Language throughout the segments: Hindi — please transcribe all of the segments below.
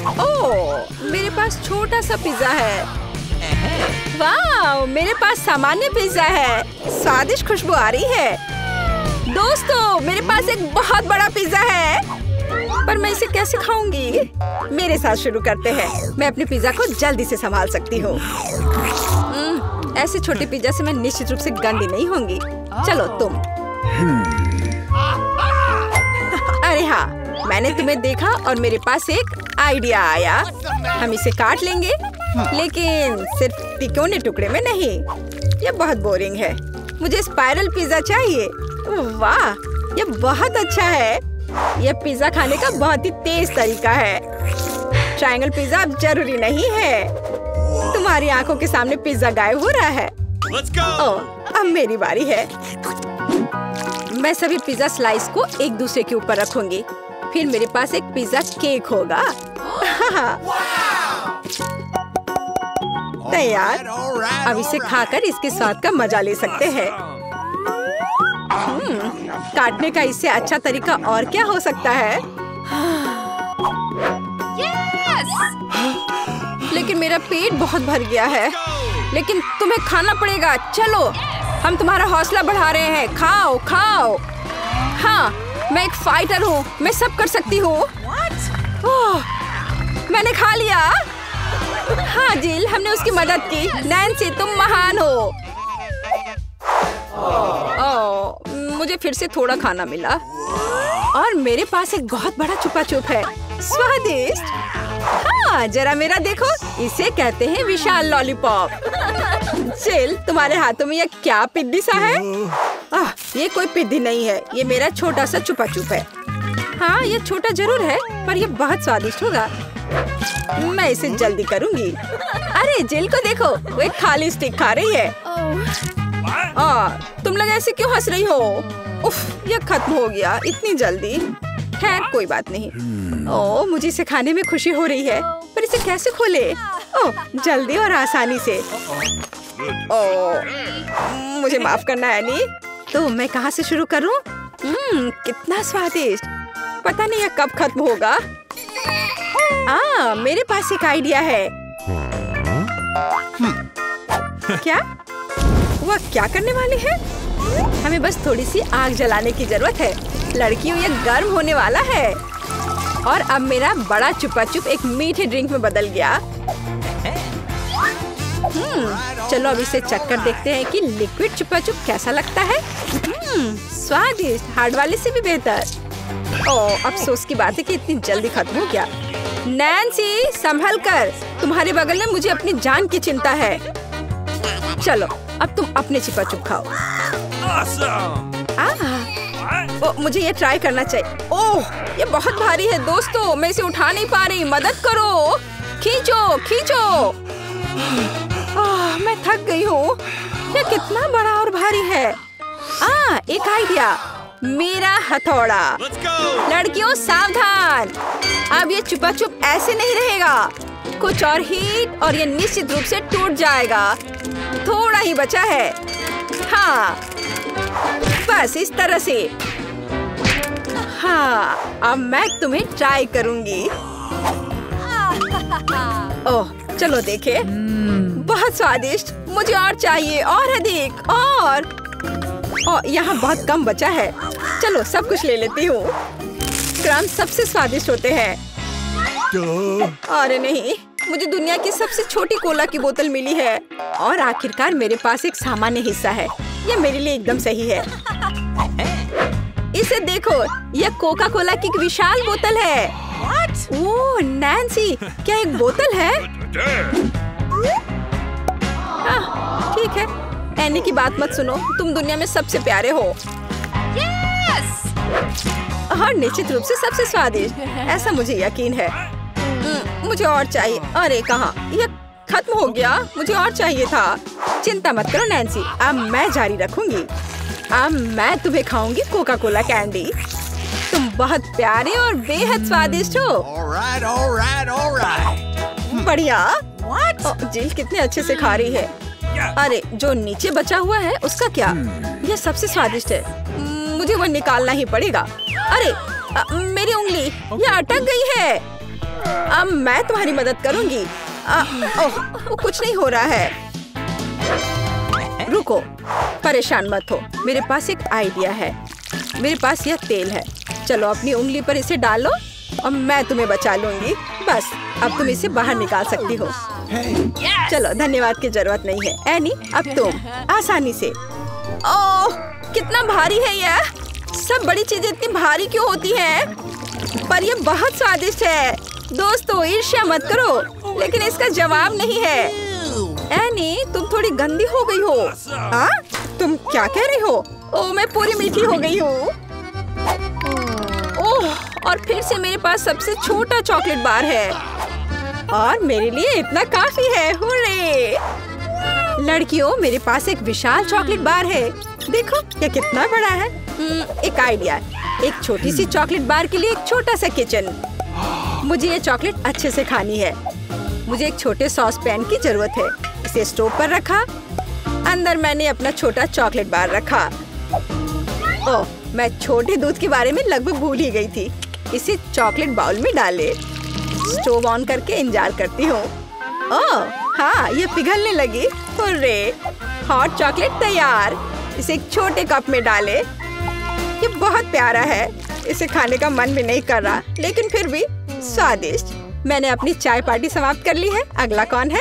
ओह, मेरे पास छोटा सा पिज्जा है। वाह, मेरे पास सामान्य पिज्जा है। स्वादिष्ट खुशबू आ रही है। दोस्तों, मेरे पास एक बहुत बड़ा पिज्जा है, पर मैं इसे कैसे खाऊंगी? मेरे साथ शुरू करते हैं। मैं अपने पिज्जा को जल्दी से संभाल सकती हूँ। ऐसे छोटे पिज्जा से मैं निश्चित रूप से गंदी नहीं होंगी। चलो तुम। अरे हाँ, मैंने तुम्हें देखा और मेरे पास एक आइडिया आया। हम इसे काट लेंगे, लेकिन सिर्फ तिकोने टुकड़े में नहीं। ये बहुत बोरिंग है। मुझे स्पाइरल पिज्जा चाहिए। वाह, ये बहुत अच्छा है। यह पिज्जा खाने का बहुत ही तेज तरीका है। ट्रायंगल पिज्जा अब जरूरी नहीं है। तुम्हारी आंखों के सामने पिज्जा गायब हो रहा है। ओह, अब मेरी बारी है। मैं सभी पिज्जा स्लाइस को एक दूसरे के ऊपर रखूंगी। फिर मेरे पास एक पिज्जा केक होगा। तैयार। अब इसे खाकर इसके स्वाद का मजा ले सकते हैं। काटने का इससे अच्छा तरीका और क्या हो सकता है? लेकिन मेरा पेट बहुत भर गया है। लेकिन तुम्हें खाना पड़ेगा। चलो, हम तुम्हारा हौसला बढ़ा रहे हैं। खाओ खाओ। हाँ, मैं एक फाइटर हूँ। मैं सब कर सकती हूँ। मैंने खा लिया। हाँ जिल, हमने उसकी मदद की। नैन्सी, तुम महान हो। मुझे फिर से थोड़ा खाना मिला और मेरे पास एक बहुत बड़ा छुपा छुप है। स्वादिष्ट। हाँ, जरा मेरा देखो। इसे कहते हैं विशाल लॉलीपॉप। जिल, तुम्हारे हाथों में यह क्या पिद्दी सा है? ये कोई पिद्दी नहीं है। ये मेरा छोटा सा छुपा छुप है। हाँ, ये छोटा जरूर है, पर यह बहुत स्वादिष्ट होगा। मैं इसे जल्दी करूंगी। अरे जिल को देखो, वो एक खाली स्टिक खा रही है। तुम लोग ऐसे क्यों हंस रही हो? उफ, यह खत्म हो गया इतनी जल्दी। खैर, कोई बात नहीं। मुझे इसे खाने में खुशी हो रही है, पर इसे कैसे खोले? जल्दी और आसानी से। मुझे माफ करना एनी। तो मैं कहाँ से शुरू करूँ? कितना स्वादिष्ट। पता नहीं यह कब खत्म होगा। मेरे पास एक आइडिया है। क्या? वह क्या करने वाले हैं? हमें बस थोड़ी सी आग जलाने की जरूरत है। लड़कियों, ये गर्म होने वाला है। और अब मेरा बड़ा चुपा चुप एक मीठे ड्रिंक में बदल गया। चलो अब इसे चखकर देखते हैं कि लिक्विड चुपा चुप कैसा लगता है। स्वादिष्ट, हार्ड वाले से भी बेहतर। अफसोस की बात है कि इतनी जल्दी खत्म हो गया। नैन्सी, संभल कर। तुम्हारे बगल में मुझे अपनी जान की चिंता है। चलो, अब तुम अपने छिपा चुप खाओ। मुझे ये ट्राई करना चाहिए। ओह, ये बहुत भारी है दोस्तों। मैं इसे उठा नहीं पा रही। मदद करो। खींचो खींचो। मैं थक गई हूँ। ये कितना बड़ा और भारी है। एक आइडिया। मेरा हथौड़ा। लड़कियों, सावधान। अब ये छुपा छुप ऐसे नहीं रहेगा। कुछ और हीट और ये निश्चित रूप से टूट जाएगा। थोड़ा ही बचा है। हाँ, बस इस तरह से। हाँ, अब मैं तुम्हें ट्राई करूंगी। ओह, चलो देखे। बहुत स्वादिष्ट। मुझे और चाहिए, और अधिक। और यहाँ बहुत कम बचा है। चलो सब कुछ ले लेती हूँ। क्रम्स सबसे स्वादिष्ट होते हैं। अरे नहीं, मुझे दुनिया की सबसे छोटी कोला की बोतल मिली है। और आखिरकार मेरे पास एक सामान्य हिस्सा है। यह मेरे लिए एकदम सही है। इसे देखो, यह कोका कोला की एक विशाल बोतल है। ओह नैन्सी, क्या एक बोतल है? ठीक है, एनी की बात मत सुनो। तुम दुनिया में सबसे प्यारे हो। और निश्चित रूप से सबसे स्वादिष्ट। ऐसा मुझे यकीन है। मुझे और चाहिए। अरे कहाँ? यह खत्म हो गया। मुझे और चाहिए था। चिंता मत करो नैन्सी, अब मैं जारी रखूंगी। अब मैं तुम्हें खाऊंगी कोका कोला कैंडी। तुम बहुत प्यारे और बेहद स्वादिष्ट हो। बढ़िया। जिल कितने अच्छे से खा रही है। अरे जो नीचे बचा हुआ है उसका क्या? यह सबसे स्वादिष्ट है। मुझे वो निकालना ही पड़ेगा। अरे मेरी उंगली, यह अटक गई है। अब मैं तुम्हारी मदद करूंगी। ओह, वो कुछ नहीं हो रहा है। रुको, परेशान मत हो, मेरे पास एक आइडिया है। मेरे पास यह तेल है, चलो अपनी उंगली पर इसे डालो और मैं तुम्हें बचा लूंगी। बस अब तुम इसे बाहर निकाल सकती हो। चलो, धन्यवाद की जरूरत नहीं है। एनी, अब तुम आसानी से। ओह, कितना भारी है यह। सब बड़ी चीजें इतनी भारी क्यों होती हैं? पर यह बहुत स्वादिष्ट है। दोस्तों, ईर्ष्या मत करो, लेकिन इसका जवाब नहीं है। एनी, तुम थोड़ी गंदी हो गई हो। हाँ? तुम क्या कह रही हो? ओह, मैं पूरी मीठी हो गई हूँ। ओह, और फिर से मेरे पास सबसे छोटा चॉकलेट बार है और मेरे लिए इतना काफी है। हुर्रे! लड़कियों, मेरे पास एक विशाल चॉकलेट बार है। देखो, यह कितना बड़ा है। एक आइडिया, एक छोटी सी चॉकलेट बार के लिए एक छोटा सा किचन। मुझे ये चॉकलेट अच्छे से खानी है। मुझे एक छोटे सॉस पैन की जरूरत है। इसे स्टोव पर रखा, अंदर मैंने अपना छोटा चॉकलेट बार रखा। ओह, मैं छोटे दूध के बारे में लगभग भूल ही गई थी। इसे चॉकलेट बाउल में डाले। स्टोव ऑन करके इंतजार करती हूँ। ओह हाँ, ये पिघलने लगी। हुर्रे! हॉट चॉकलेट तैयार। इसे एक छोटे कप में डाले। ये बहुत प्यारा है। इसे खाने का मन भी नहीं कर रहा, लेकिन फिर भी स्वादिष्ट। मैंने अपनी चाय पार्टी समाप्त कर ली है। अगला कौन है?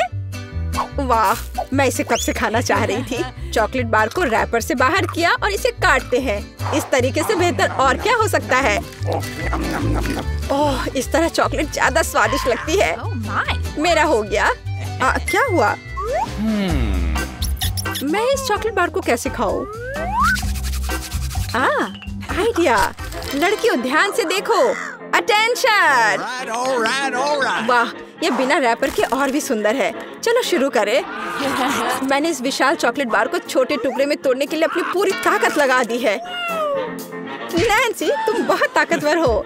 वाह, मैं इसे कब से खाना चाह रही थी। चॉकलेट बार को रैपर से बाहर किया और इसे काटते हैं। इस तरीके से बेहतर और क्या हो सकता है? ओह, इस तरह चॉकलेट ज्यादा स्वादिष्ट लगती है। मेरा हो गया। क्या हुआ? मैं इस चॉकलेट बार को कैसे खाऊं? आइडिया। लड़कियों, ध्यान से देखो। अटेंशन! वाह, ये बिना रैपर के और भी सुंदर है। चलो शुरू करें। मैंने इस विशाल चॉकलेट बार को छोटे टुकड़े में तोड़ने के लिए अपनी पूरी ताकत लगा दी है। नैन्सी, तुम बहुत ताकतवर हो।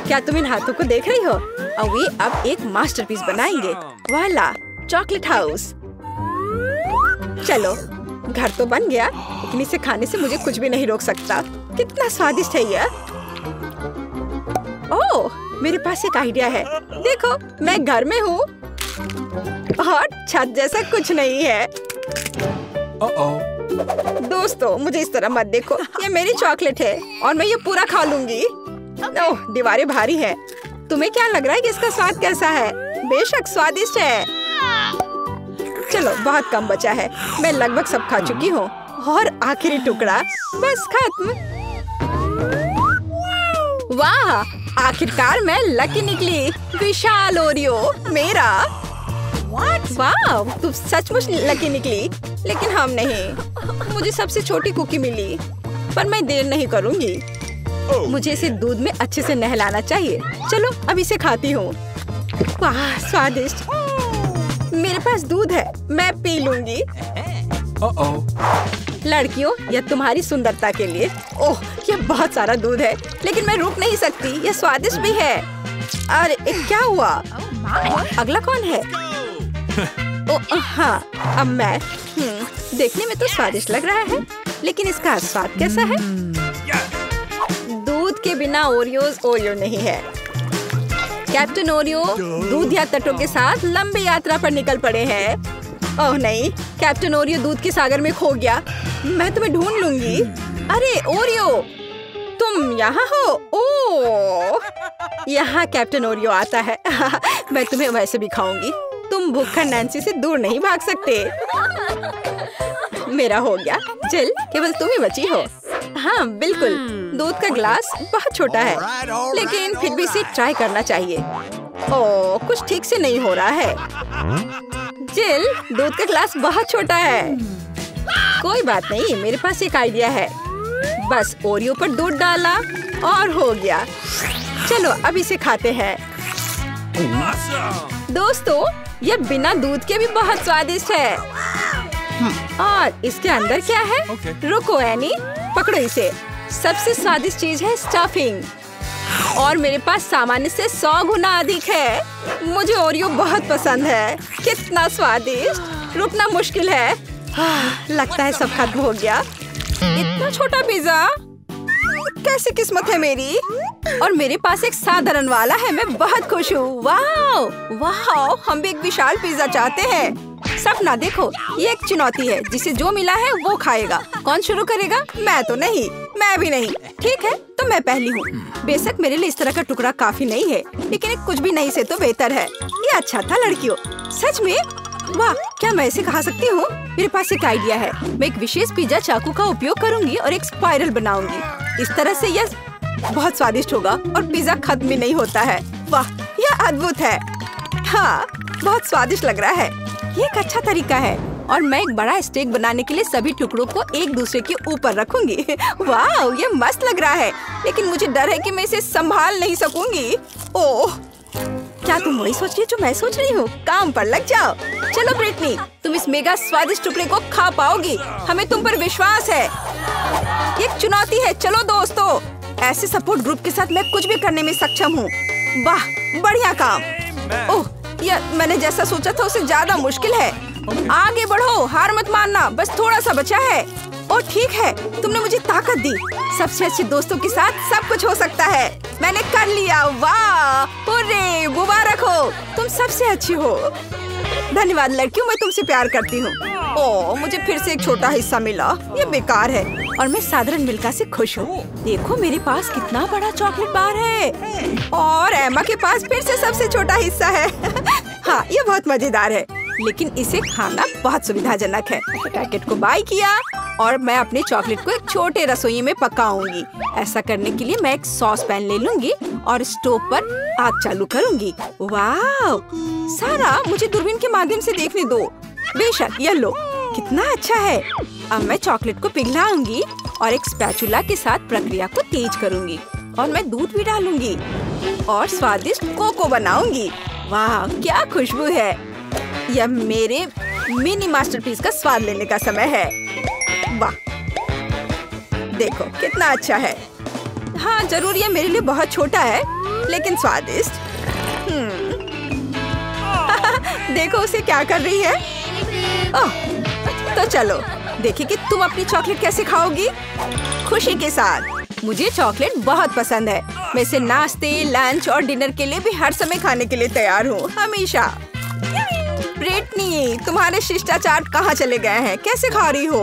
क्या तुम इन हाथों को देख रही हो? और वे अब एक मास्टरपीस बनाएंगे। वाला, चॉकलेट हाउस। चलो, घर तो बन गया, लेकिन इसे खाने से मुझे कुछ भी नहीं रोक सकता। कितना स्वादिष्ट है यह। ओह, मेरे पास एक आइडिया है। देखो, मैं घर में हूँ और छत जैसा कुछ नहीं है। दोस्तों, मुझे इस तरह मत देखो। ये मेरी चॉकलेट है और मैं ये पूरा खा लूंगी। ओह, दीवारें भारी है। तुम्हें क्या लग रहा है कि इसका स्वाद कैसा है? बेशक स्वादिष्ट है। चलो, बहुत कम बचा है। मैं लगभग सब खा चुकी हूँ और आखिरी टुकड़ा, बस खत्म। वाह, आखिरकार मैं लकी निकली। विशाल ओरियो मेरा। वाह, तुम सचमुच लकी निकली। लेकिन हम नहीं। मुझे सबसे छोटी कुकी मिली, पर मैं देर नहीं करूँगी। मुझे इसे दूध में अच्छे से नहलाना चाहिए। चलो, अब इसे खाती हूँ। वाह, स्वादिष्ट। मेरे पास दूध है, मैं पी लूंगी। लड़कियों, यह तुम्हारी सुंदरता के लिए। ओह, यह बहुत सारा दूध है, लेकिन मैं रुक नहीं सकती। यह स्वादिष्ट भी है। अरे, क्या हुआ? अगला कौन है? ओह हाँ, अब मैं। देखने में तो स्वादिष्ट लग रहा है, लेकिन इसका स्वाद कैसा है? दूध के बिना ओरियोज ओरियो नहीं है। कैप्टन ओरियो दूध या तटों के साथ लंबी यात्रा पर निकल पड़े हैं। ओह नहीं, कैप्टन ओरियो दूध के सागर में खो गया। मैं तुम्हें ढूंढ लूंगी। अरे ओरियो, तुम यहाँ हो? ओह, यहाँ कैप्टन ओरियो आता है। मैं तुम्हें वैसे भी खाऊंगी। तुम भूखा नैन्सी से दूर नहीं भाग सकते। मेरा हो गया। चल, केवल तुम ही बची हो। हाँ बिल्कुल, दूध का ग्लास बहुत छोटा है, लेकिन फिर भी इसे ट्राई करना चाहिए। ओह, कुछ ठीक से नहीं हो रहा है। जिल, दूध का ग्लास बहुत छोटा है। कोई बात नहीं, मेरे पास एक आइडिया है। बस ओरियो पर दूध डाला और हो गया। चलो, अब इसे खाते हैं। दोस्तों, यह बिना दूध के भी बहुत स्वादिष्ट है। और इसके अंदर क्या है? रुको एनी, पकड़ो इसे। सबसे स्वादिष्ट चीज है स्टफिंग, और मेरे पास सामान्य से 100 गुना अधिक है। मुझे ओरियो बहुत पसंद है। कितना स्वादिष्ट, रुकना मुश्किल है। लगता है सब खत्म हो गया। इतना छोटा पिज्जा। कैसी किस्मत है मेरी। और मेरे पास एक साधारण वाला है। मैं बहुत खुश हूँ। वाह वाह, हम भी एक विशाल पिज्जा चाहते हैं। सपना देखो, ये एक चुनौती है जिसे जो मिला है वो खाएगा। कौन शुरू करेगा? मैं तो नहीं। मैं भी नहीं। ठीक है, तो मैं पहली हूँ। बेशक मेरे लिए इस तरह का टुकड़ा काफी नहीं है, लेकिन एक कुछ भी नहीं से तो बेहतर है। ये अच्छा था लड़कियों। सच में? वाह, क्या मैं इसे खा सकती हूँ? मेरे पास एक आइडिया है। मैं एक विशेष पिज्जा चाकू का उपयोग करूँगी और एक स्पाइरल बनाऊंगी। इस तरह से यह बहुत स्वादिष्ट होगा और पिज्जा खत्म भी नहीं होता है। वाह, यह अद्भुत है। हाँ, बहुत स्वादिष्ट लग रहा है। ये एक अच्छा तरीका है। और मैं एक बड़ा स्टेक बनाने के लिए सभी टुकड़ों को एक दूसरे के ऊपर रखूंगी। वाह, ये मस्त लग रहा है, लेकिन मुझे डर है कि मैं इसे संभाल नहीं सकूंगी। ओह, क्या तुम वही सोच रही हो जो मैं सोच रही हूँ? काम पर लग जाओ। चलो ब्रिटनी, तुम इस मेगा स्वादिष्ट टुकड़े को खा पाओगी। हमें तुम पर विश्वास है। ये एक चुनौती है। चलो दोस्तों, ऐसे सपोर्ट ग्रुप के साथ मैं कुछ भी करने में सक्षम हूँ। वाह, बढ़िया काम। ओह, यह मैंने जैसा सोचा था उससे ज्यादा मुश्किल है। आगे बढ़ो, हार मत मानना, बस थोड़ा सा बचा है। ओह ठीक है, तुमने मुझे ताकत दी। सबसे अच्छे दोस्तों के साथ सब कुछ हो सकता है। मैंने कर लिया। वाह, हुर्रे, मुबारक हो, तुम सबसे अच्छी हो। धन्यवाद लड़कियों, मैं तुमसे प्यार करती हूँ। ओह, मुझे फिर से एक छोटा हिस्सा मिला। ये बेकार है और मैं साधारण मिल्का से खुश हूँ। देखो मेरे पास कितना बड़ा चॉकलेट बार है और एमा के पास फिर से सबसे छोटा हिस्सा है। हाँ, ये बहुत मजेदार है, लेकिन इसे खाना बहुत सुविधाजनक है। पैकेट को बाय किया और मैं अपने चॉकलेट को एक छोटे रसोई में पकाऊंगी। ऐसा करने के लिए मैं एक सॉस पैन ले लूंगी और स्टोव पर आग चालू करूंगी। वाह, सारा मुझे दूरबीन के माध्यम से देखने दो। बेशक, ये लो, कितना अच्छा है। अब मैं चॉकलेट को पिघलाऊंगी और एक स्पैचुला के साथ प्रक्रिया को तेज करूंगी और मैं दूध भी डालूंगी और स्वादिष्ट कोको बनाऊंगी। वाह, क्या खुशबू है। यह मेरे मिनी मास्टरपीस का स्वाद लेने का समय है। वाह, देखो कितना अच्छा है। हाँ, जरूर यह मेरे लिए बहुत छोटा है, लेकिन स्वादिष्ट। देखो उसे क्या कर रही है। ओह, तो चलो देखिए कि तुम अपनी चॉकलेट कैसे खाओगी। खुशी के साथ। मुझे चॉकलेट बहुत पसंद है। मैं इसे नाश्ते, लंच और डिनर के लिए भी हर समय खाने के लिए तैयार हूँ, हमेशा। ब्रिटनी, तुम्हारे शिष्टाचार कहाँ चले गए हैं? कैसे खा रही हो?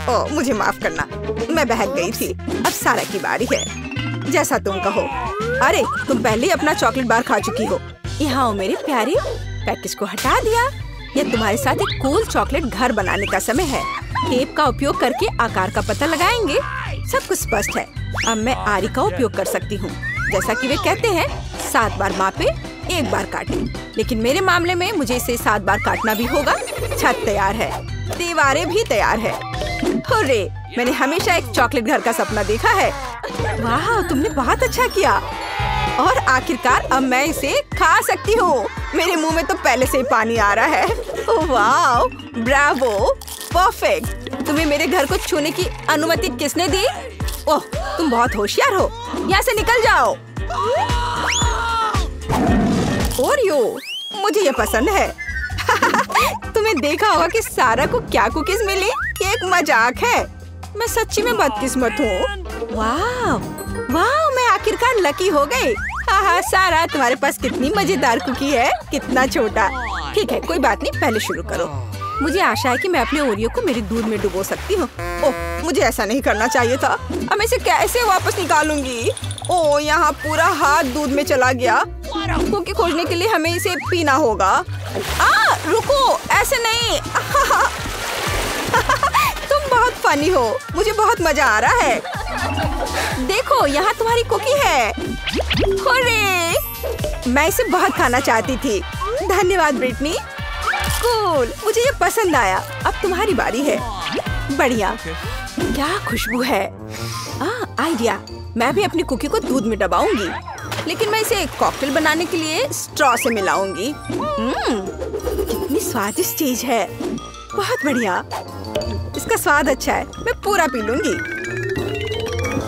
ओह, मुझे माफ करना, मैं बहक गई थी। अब सारा की बारी है। जैसा तुम कहो। अरे, तुम पहले ही अपना चॉकलेट बार खा चुकी हो। यहाँ हो मेरे प्यारे। पैकेज को हटा दिया। यह तुम्हारे साथ एक कूल चॉकलेट घर बनाने का समय है। टेप का उपयोग करके आकार का पता लगाएंगे। सब कुछ स्पष्ट है। अब मैं आरी का उपयोग कर सकती हूँ। जैसा कि वे कहते हैं, 7 बार मापे, 1 बार काटे। लेकिन मेरे मामले में मुझे इसे 7 बार काटना भी होगा। छत तैयार है, दीवारें भी तैयार है। हुर्रे, मैंने हमेशा एक चॉकलेट घर का सपना देखा है। वाह, तुमने बहुत अच्छा किया। और आखिरकार अब मैं इसे खा सकती हूँ। मेरे मुंह में तो पहले से ही पानी आ रहा है। वाह, ब्रावो, परफेक्ट। तुम्हें मेरे घर को छूने की अनुमति किसने दी? ओह, तुम बहुत होशियार हो। यहाँ से निकल जाओ। ओरियो, मुझे ये पसंद है। तुम्हें देखा होगा कि सारा को क्या कुकीज मिली। ये एक मजाक है। मैं सच्ची में बदकिस्मत हूँ। वाह वाह, मैं आखिरकार लकी हो गई। हाँ, सारा, तुम्हारे पास कितनी मजेदार कुकी है। कितना छोटा। ठीक है, कोई बात नहीं, पहले शुरू करो। मुझे आशा है कि मैं अपने ओरियो को मेरे दूध में डुबो सकती हूँ। ओह, मुझे ऐसा नहीं करना चाहिए था। अब मैं इसे कैसे वापस निकालूंगी? ओह, यहाँ पूरा हाथ दूध में चला गया। कुकी खोजने के लिए हमें इसे पीना होगा। रुको, ऐसे नहीं। तुम बहुत फनी हो। मुझे बहुत मजा आ रहा है। देखो, यहाँ तुम्हारी कुकी है। हुर्रे, मैं इसे बहुत खाना चाहती थी। धन्यवाद ब्रिटनी। कूल, मुझे ये पसंद आया। अब तुम्हारी बारी है। बढ़िया, क्या खुशबू है। आइडिया, मैं भी अपनी कुकी को दूध में दबाऊंगी, लेकिन मैं इसे कॉकटेल बनाने के लिए स्ट्रॉ से मिलाऊंगी। कितनी स्वादिष्ट चीज है। बहुत बढ़िया, इसका स्वाद अच्छा है। मैं पूरा पी लूंगी।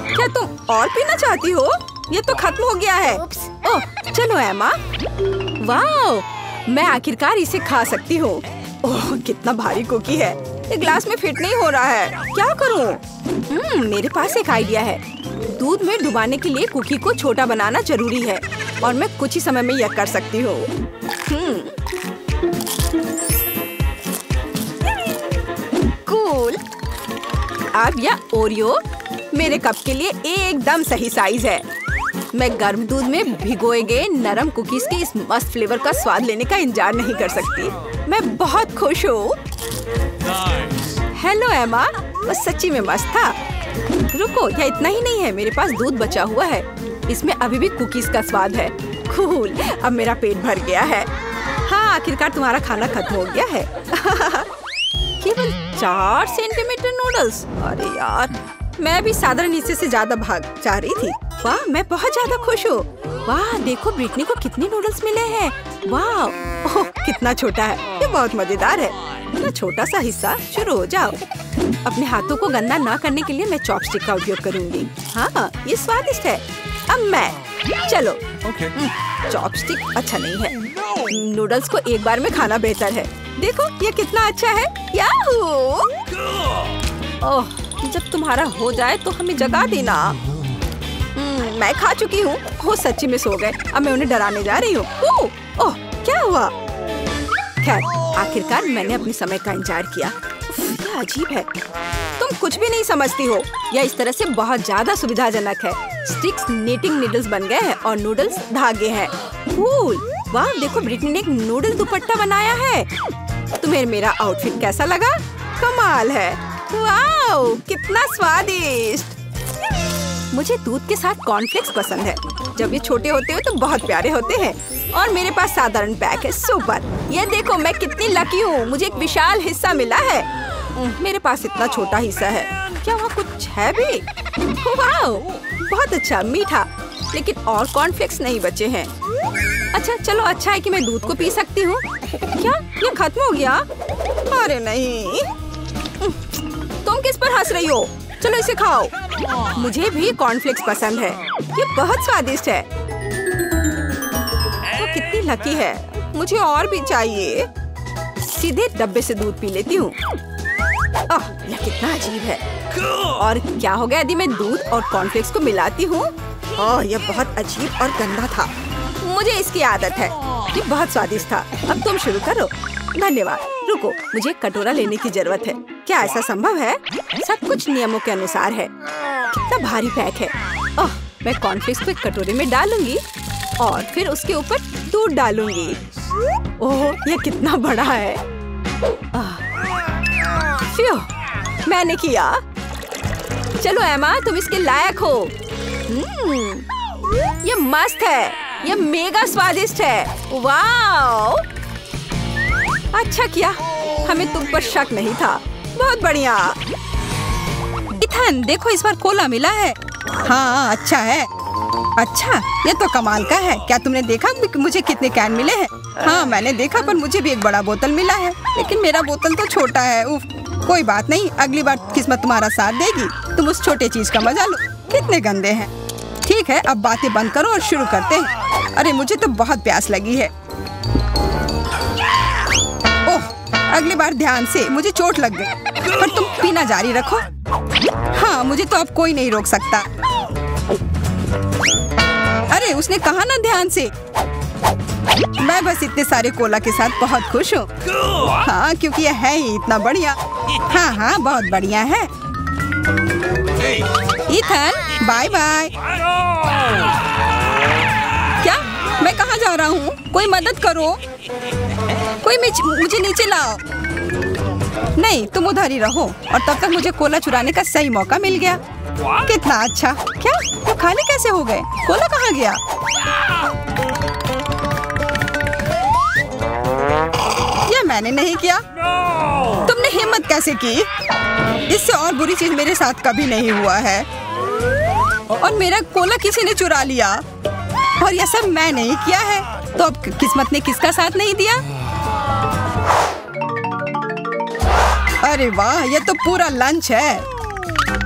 क्या तुम और पीना चाहती हो? ये तो खत्म हो गया है। ओह, चलो एमा। वाह, मैं आखिरकार इसे खा सकती हूँ। ओह, कितना भारी कुकी है। ये ग्लास में फिट नहीं हो रहा है। क्या करूँ? मेरे पास एक आइडिया है। दूध में डुबाने के लिए कुकी को छोटा बनाना जरूरी है और मैं कुछ ही समय में यह कर सकती हूँ। कूल। अब यह ओरियो मेरे कप के लिए एकदम सही साइज है। मैं गर्म दूध में भिगोए गए नरम कुकीज के इस मस्त फ्लेवर का स्वाद लेने का इंतजार नहीं कर सकती। मैं बहुत खुश हूँ। हेलो एमा, बस सच्ची में मस्त था। रुको, यह इतना ही नहीं है, मेरे पास दूध बचा हुआ है। इसमें अभी भी कुकीज का स्वाद है। कूल, अब मेरा पेट भर गया है। हाँ, आखिरकार तुम्हारा खाना खत्म हो गया है। केवल 4 सेंटीमीटर नूडल्स। अरे यार, मैं भी साधारण हिस्से से ज्यादा भाग चाह रही थी। वाह, मैं बहुत ज्यादा खुश हूँ। वाह, देखो ब्रिटनी को कितने नूडल्स मिले हैं। वाह, ओह कितना छोटा है। ये बहुत मजेदार है। इतना छोटा सा हिस्सा। शुरू हो जाओ। अपने हाथों को गंदा ना करने के लिए मैं चॉपस्टिक का उपयोग करूंगी। हाँ, ये स्वादिष्ट है। अब मैं चलो। चॉपस्टिक अच्छा नहीं है। नूडल्स को एक बार में खाना बेहतर है। देखो ये कितना अच्छा है। याहू! ओह, जब तुम्हारा हो जाए तो हमें जगा देना। मैं खा चुकी हूँ। वो सच्ची में सो गए। अब मैं उन्हें डराने जा रही हूँ। ओह, क्या हुआ? खैर, आखिरकार मैंने अपने समय का इंतजार किया। ये अजीब है। तुम कुछ भी नहीं समझती हो। यह इस तरह से बहुत ज्यादा सुविधाजनक है। स्टिक्स नीटिंग नीडल्स बन गए हैं और नूडल्स धागे हैं। कूल। वाह, देखो ब्रिटनी ने एक नूडल दुपट्टा बनाया है। तुम्हें मेरा आउटफिट कैसा लगा? कमाल है। वाह, कितना स्वादिष्ट। मुझे दूध के साथ कॉर्नफ्लेक्स पसंद है। जब ये छोटे होते हैं तो बहुत प्यारे होते हैं। और मेरे पास साधारण पैक है। सुपर। ये देखो मैं कितनी लकी हूँ। मुझे एक विशाल हिस्सा मिला है। मेरे पास इतना छोटा हिस्सा है। क्या वहाँ कुछ है भी? वाह, बहुत अच्छा, मीठा। लेकिन और कॉर्नफ्लेक्स नहीं बचे हैं। अच्छा चलो, अच्छा है कि मैं दूध को पी सकती हूँ। क्या ये खत्म हो गया? अरे नहीं। तुम किस पर हंस रही हो? चलो इसे खाओ। मुझे भी कॉर्नफ्लेक्स पसंद है। ये बहुत स्वादिष्ट है। वो कितनी लकी है। मुझे और भी चाहिए। सीधे डब्बे से दूध पी लेती हूँ। यह कितना अजीब है। और क्या हो गया यदि मैं दूध और कॉर्नफ्लेक्स को मिलाती हूँ? यह बहुत अजीब और गंदा था। मुझे इसकी आदत है। ये बहुत स्वादिष्ट था। अब तुम शुरू करो। धन्यवाद। रुको, मुझे कटोरा लेने की जरूरत है। क्या ऐसा संभव है? सब कुछ नियमों के अनुसार है। कितना भारी पैक है। मैं कॉर्नफ्लेक्स को एक कटोरे में डालूंगी और फिर उसके ऊपर दूध डालूंगी। ओह, ये कितना बड़ा है। मैंने किया। चलो एमा, तुम इसके लायक हो। ये मस्त है। ये मेगा स्वादिष्ट है। वाओ, अच्छा किया। हमें तुम पर शक नहीं था। बहुत बढ़िया। इथन, देखो इस बार कोला मिला है। हाँ, अच्छा है। अच्छा, ये तो कमाल का है। क्या तुमने देखा मुझे कितने कैन मिले हैं? हाँ, मैंने देखा, पर मुझे भी एक बड़ा बोतल मिला है। लेकिन मेरा बोतल तो छोटा है। उफ, कोई बात नहीं, अगली बार किस्मत तुम्हारा साथ देगी। तुम उस छोटे चीज का मजा लो। कितने गंदे हैं। ठीक है, अब बातें बंद करो और शुरू करते हैं। अरे मुझे तो बहुत प्यास लगी है। ओह, अगली बार ध्यान से। मुझे चोट लग गई। पर तुम पीना जारी रखो। हाँ, मुझे तो अब कोई नहीं रोक सकता। अरे उसने कहा ना ध्यान से। मैं बस इतने सारे कोला के साथ बहुत खुश हूँ। हाँ, क्योंकि यह है ही इतना बढ़िया। हाँ हाँ, बहुत बढ़िया है। Ethan, bye bye. क्या? मैं कहाँ जा रहा हूँ? कोई मदद करो। कोई मुझे नीचे लाओ। नहीं, तुम उधर ही रहो। और तब तक मुझे कोला चुराने का सही मौका मिल गया। कितना अच्छा। क्या वो खाली कैसे हो गए? कोला कहाँ गया? ये मैंने नहीं किया। तुमने हिम्मत कैसे की? इससे और बुरी चीज मेरे साथ कभी नहीं हुआ है। और मेरा कोला किसी ने चुरा लिया। और यह सब मैं नहीं किया है। तो अब किस्मत ने किसका साथ नहीं दिया? अरे वाह, ये तो पूरा लंच है।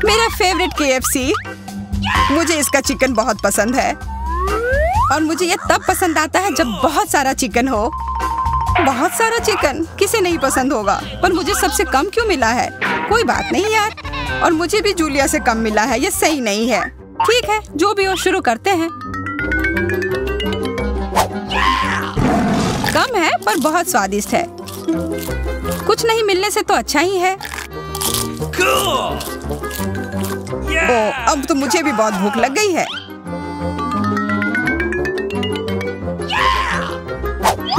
मेरा फेवरेट KFC। मुझे इसका चिकन बहुत पसंद है। और मुझे ये तब पसंद आता है जब बहुत सारा चिकन हो। बहुत सारा चिकन किसे नहीं पसंद होगा, पर मुझे सबसे कम क्यों मिला है? कोई बात नहीं यार। और मुझे भी जूलिया से कम मिला है। ये सही नहीं है। ठीक है, जो भी हो शुरू करते हैं। कम है पर बहुत स्वादिष्ट है। कुछ नहीं मिलने से तो अच्छा ही है। ओह, अब तो मुझे भी बहुत भूख लग गई है।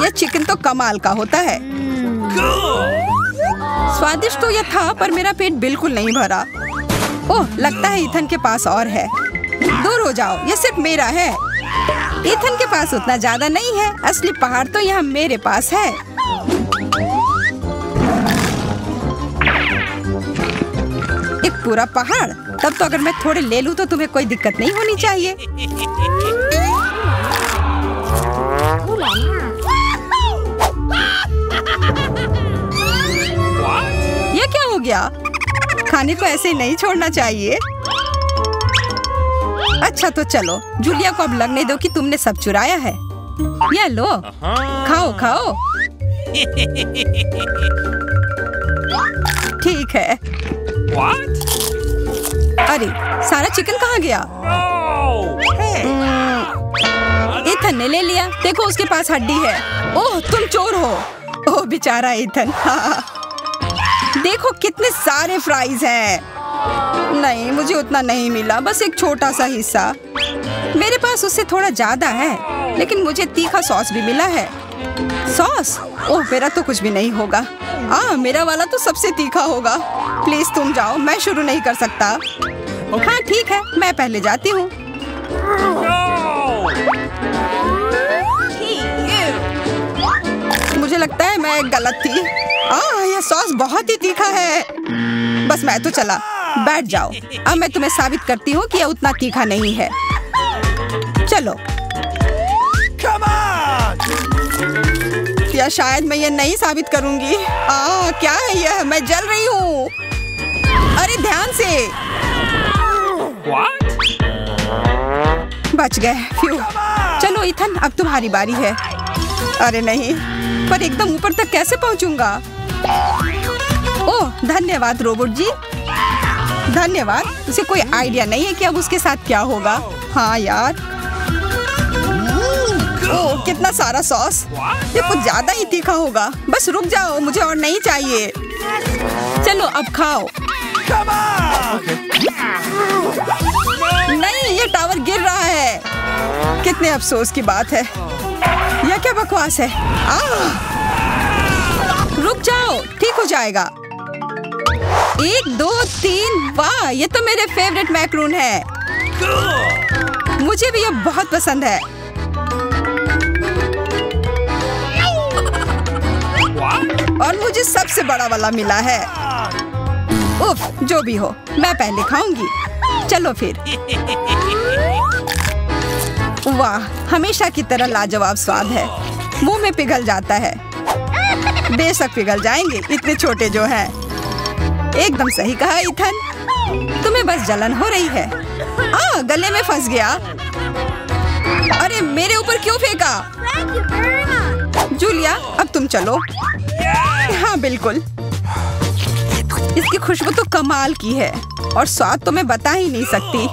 यह चिकन तो कमाल का होता है। स्वादिष्ट तो यह था पर मेरा पेट बिल्कुल नहीं भरा। ओह, लगता है ईथन के पास और है। दूर हो जाओ, यह सिर्फ मेरा है। ईथन के पास उतना ज्यादा नहीं है। असली पहाड़ तो यहाँ मेरे पास है। एक पूरा पहाड़? तब तो अगर मैं थोड़े ले लूं तो तुम्हें कोई दिक्कत नहीं होनी चाहिए। ये क्या हो गया? खाने को ऐसे ही नहीं छोड़ना चाहिए। अच्छा तो चलो, जूलिया को अब लगने दो कि तुमने सब चुराया है। ये लो, खाओ खाओ। ठीक है। अरे, सारा चिकन कहाँ गया? ईथन ने ले लिया। देखो उसके पास हड्डी है। ओह, तुम चोर हो। ओह बेचारा ईथन। देखो कितने सारे फ्राइज हैं। नहीं, मुझे उतना नहीं मिला, बस एक छोटा सा हिस्सा। मेरे पास उससे थोड़ा ज्यादा है, लेकिन मुझे तीखा सॉस भी मिला है। सॉस? ओह, मेरा तो कुछ भी नहीं होगा। मेरा वाला तो सबसे तीखा होगा। प्लीज तुम जाओ, मैं शुरू नहीं कर सकता। हाँ ठीक है, मैं पहले जाती हूँ। मुझे लगता है मैं गलत थी। यह सॉस बहुत ही तीखा है। बस मैं तो चला। बैठ जाओ, अब मैं तुम्हें साबित करती हूँ कि यह उतना तीखा नहीं है। चलो। या शायद मैं ये नहीं साबित करूंगी। क्या है यह? मैं जल रही हूँ। अरे ध्यान से। बच गए। फ्यू। चलो ईथन, अब तुम्हारी बारी है। अरे नहीं, पर एकदम ऊपर तक कैसे पहुंचूंगा? ओह धन्यवाद रोबोट जी। धन्यवाद। उसे कोई आइडिया नहीं है कि अब उसके साथ क्या होगा। हाँ यार। ओह कितना सारा सॉस। ये कुछ ज्यादा ही तीखा होगा। बस रुक जाओ, मुझे और नहीं चाहिए। चलो अब खाओ। नहीं, ये टावर गिर रहा है। कितने अफसोस की बात है। यह क्या बकवास है। रुक जाओ, ठीक हो जाएगा। 1 2 3। वाह, ये तो मेरे फेवरेट मैक्रून है। मुझे भी ये बहुत पसंद है। और मुझे सबसे बड़ा वाला मिला है। उफ, जो भी हो, मैं पहले खाऊंगी। चलो फिर। वाह, हमेशा की तरह लाजवाब स्वाद है। मुंह में पिघल जाता है। बेशक पिघल जाएंगे, इतने छोटे जो हैं। एकदम सही कहा ईथन। तुम्हें बस जलन हो रही है। गले में फंस गया। अरे मेरे ऊपर क्यों फेंका? जूलिया, अब तुम चलो। हाँ बिल्कुल। इसकी खुशबू तो कमाल की है और स्वाद तो मैं बता ही नहीं सकती।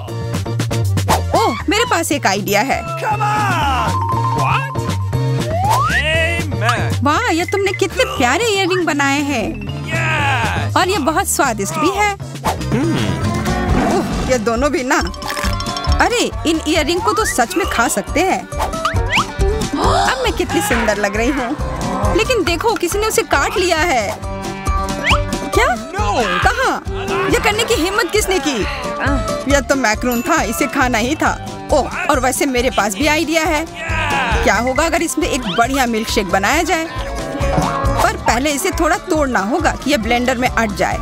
ओह, मेरे पास एक आइडिया है। वाह, ये तुमने कितने प्यारे इयररिंग बनाए हैं। और ये बहुत स्वादिष्ट भी है। ये दोनों भी ना। अरे इन इयररिंग को तो सच में खा सकते हैं। अब मैं कितनी सुंदर लग रही हूँ। लेकिन देखो, किसी ने उसे काट लिया है। क्या? कहाँ? ये करने की हिम्मत किसने की? यह तो मैक्रून था, इसे खाना ही था। ओह, और वैसे मेरे पास भी आइडिया है। क्या होगा अगर इसमें एक बढ़िया मिल्क शेक बनाया जाए? पर पहले इसे थोड़ा तोड़ना होगा कि ये ब्लेंडर में अट जाए।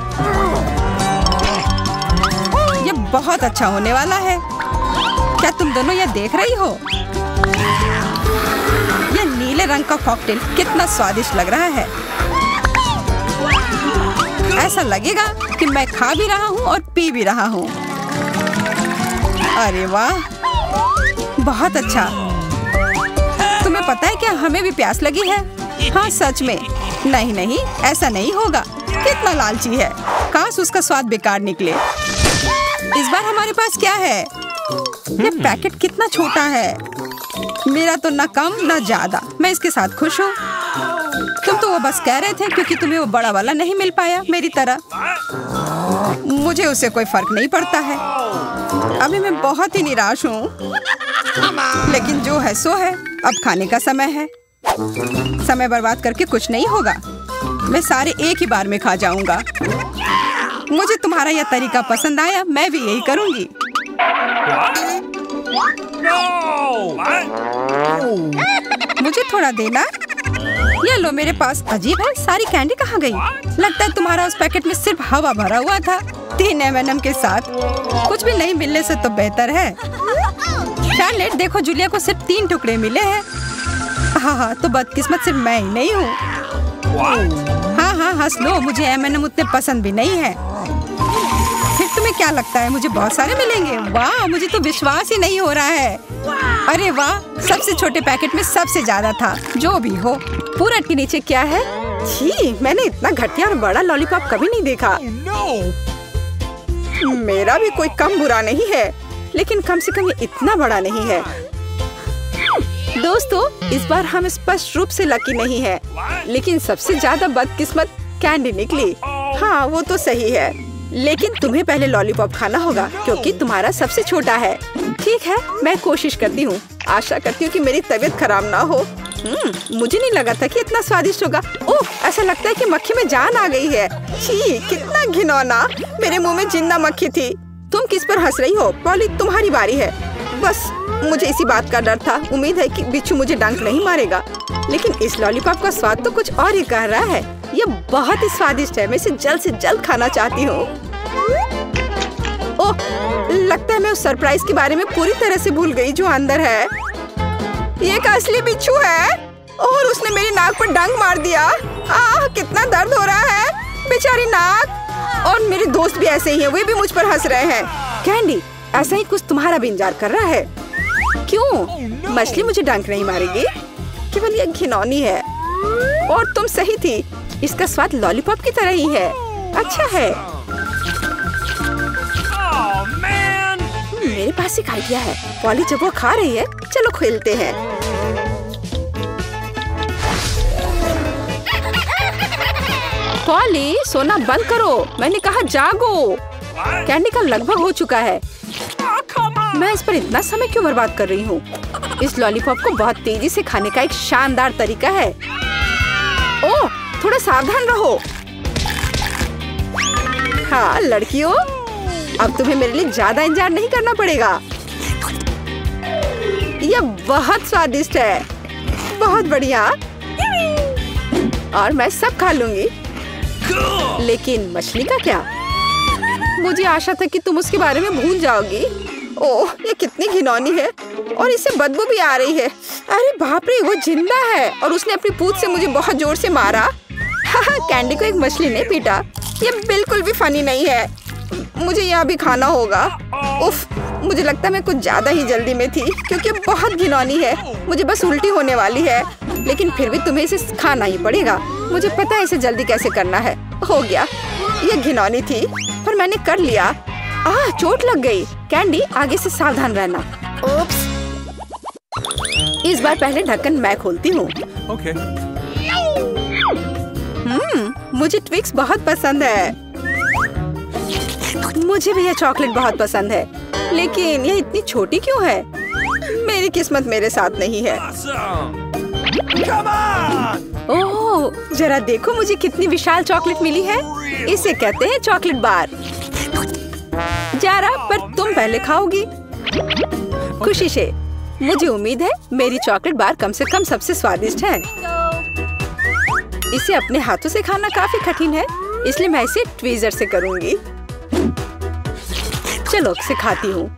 ये बहुत अच्छा होने वाला है। क्या तुम दोनों ये देख रही हो? ये नीले रंग का कॉकटेल कितना स्वादिष्ट लग रहा है। ऐसा लगेगा कि मैं खा भी रहा हूँ और पी भी रहा हूँ। अरे वाह, बहुत अच्छा। तुम्हें पता है क्या, हमें भी प्यास लगी है। हाँ सच में। नहीं नहीं, ऐसा नहीं होगा। कितना लालची है। काश उसका स्वाद बेकार निकले। इस बार हमारे पास क्या है? ये पैकेट कितना छोटा है। मेरा तो ना कम ना ज्यादा, मैं इसके साथ खुश हूँ। तुम तो वो बस कह रहे थे क्योंकि तुम्हें वो बड़ा वाला नहीं मिल पाया मेरी तरह। मुझे उससे कोई फर्क नहीं पड़ता है। अभी मैं बहुत ही निराश हूँ, लेकिन जो है सो है। अब खाने का समय है। समय बर्बाद करके कुछ नहीं होगा। मैं सारे एक ही बार में खा जाऊंगा। मुझे तुम्हारा यह तरीका पसंद आया, मैं भी यही करूंगी। मुझे थोड़ा देना। ये लो मेरे पास। अजीब है, सारी कैंडी कहाँ गई? लगता है तुम्हारा उस पैकेट में सिर्फ हवा भरा हुआ था। 3 M&M के साथ कुछ भी नहीं मिलने से तो बेहतर है। शार्लेट देखो, जूलिया को सिर्फ 3 टुकड़े मिले हैं। हाँ, तो बदकिस्मत सिर्फ मैं ही नहीं हूँ। हाँ, हंस लो, मुझे M&M उतने पसंद भी नहीं है। फिर तुम्हें क्या लगता है मुझे बहुत सारे मिलेंगे? वाह, मुझे तो विश्वास ही नहीं हो रहा है। अरे वाह, सबसे छोटे पैकेट में सबसे ज्यादा था। जो भी हो, पूरा के नीचे क्या है? छी, मैंने इतना घटिया और बड़ा लॉलीपॉप कभी नहीं देखा। मेरा भी कोई कम बुरा नहीं है, लेकिन कम से कम ये इतना बड़ा नहीं है। दोस्तों, इस बार हम स्पष्ट रूप से लकी नहीं है, लेकिन सबसे ज्यादा बदकिस्मत कैंडी निकली। हाँ, वो तो सही है, लेकिन तुम्हें पहले लॉलीपॉप खाना होगा क्योंकि तुम्हारा सबसे छोटा है। ठीक है, मैं कोशिश करती हूँ। आशा करती हूँ कि मेरी तबीयत खराब ना हो। मुझे नहीं लगा था कि इतना स्वादिष्ट होगा। ओह, ऐसा लगता है कि मक्खी में जान आ गई है। छी, कितना घिनौना। मेरे मुंह में जिंदा मक्खी थी। तुम किस पर हंस रही हो? पॉली, तुम्हारी बारी है। बस मुझे इसी बात का डर था। उम्मीद है कि बिच्छू मुझे डंक नहीं मारेगा। लेकिन इस लॉलीपॉप का स्वाद तो कुछ और ही कह रहा है। ये बहुत ही स्वादिष्ट है। मैं इसे जल्द से जल्द खाना चाहती हूँ। ओह, लगता है मैं उस सरप्राइज के बारे में पूरी तरह से भूल गई जो अंदर है। ये एक असली बिच्छू है और उसने मेरी नाक पर डंक मार दिया। कितना दर्द हो रहा है, बेचारी नाक। और मेरे दोस्त भी ऐसे ही हैं, वे भी मुझ पर हंस रहे हैं। कैंडी, ऐसा ही कुछ तुम्हारा भी इंतजार कर रहा है। क्यों? मछली मुझे डंक नहीं मारेगी, केवल ये घिनौनी है। और तुम सही थी, इसका स्वाद लॉलीपॉप की तरह ही है। अच्छा है। मेरे पास एक आइडिया है। पॉली जब वो खा रही है, चलो खेलते हैं। पॉली, सोना बंद करो, मैंने कहा जागो। कैंडी का लगभग हो चुका है। मैं इस पर इतना समय क्यों बर्बाद कर रही हूँ? इस लॉलीपॉप को बहुत तेजी से खाने का एक शानदार तरीका है। ओह, थोड़ा सावधान रहो। हाँ लड़कियों, अब तुम्हें मेरे लिए ज्यादा इंतजार नहीं करना पड़ेगा। यह बहुत स्वादिष्ट है, बहुत बढ़िया। और मैं सब खा लूंगी। लेकिन मछली का क्या? मुझे आशा था कि तुम उसके बारे में भूल जाओगी। ओह, ये कितनी घिनौनी है और इससे बदबू भी आ रही है। अरे बाप रे, वो जिंदा है और उसने अपनी पूंछ से मुझे बहुत जोर से मारा। कैंडी को एक मछली ने पीटा। ये बिल्कुल भी फनी नहीं है। मुझे यह भी खाना होगा। उफ, मुझे लगता है मैं कुछ ज्यादा ही जल्दी में थी क्योंकि बहुत घिनौनी है। मुझे बस उल्टी होने वाली है, लेकिन फिर भी तुम्हें इसे खाना ही पड़ेगा। मुझे पता है इसे जल्दी कैसे करना है। हो गया, ये घिनौनी थी पर मैंने कर लिया। चोट लग गई। कैंडी, आगे से सावधान रहना। ओप्स। इस बार पहले ढक्कन मैं खोलती हूँ। Okay. मुझे ट्विक्स बहुत पसंद है। मुझे भी यह चॉकलेट बहुत पसंद है, लेकिन यह इतनी छोटी क्यों है? मेरी किस्मत मेरे साथ नहीं है। ओह, जरा देखो मुझे कितनी विशाल चॉकलेट मिली है। इसे कहते हैं चॉकलेट बार। जरा, पर तुम पहले खाओगी। खुशी से। मुझे उम्मीद है मेरी चॉकलेट बार कम से कम सबसे स्वादिष्ट है। इसे अपने हाथों से खाना काफी कठिन है, इसलिए मैं इसे ट्वीजर से करूंगी। चलो सिखाती हूँ।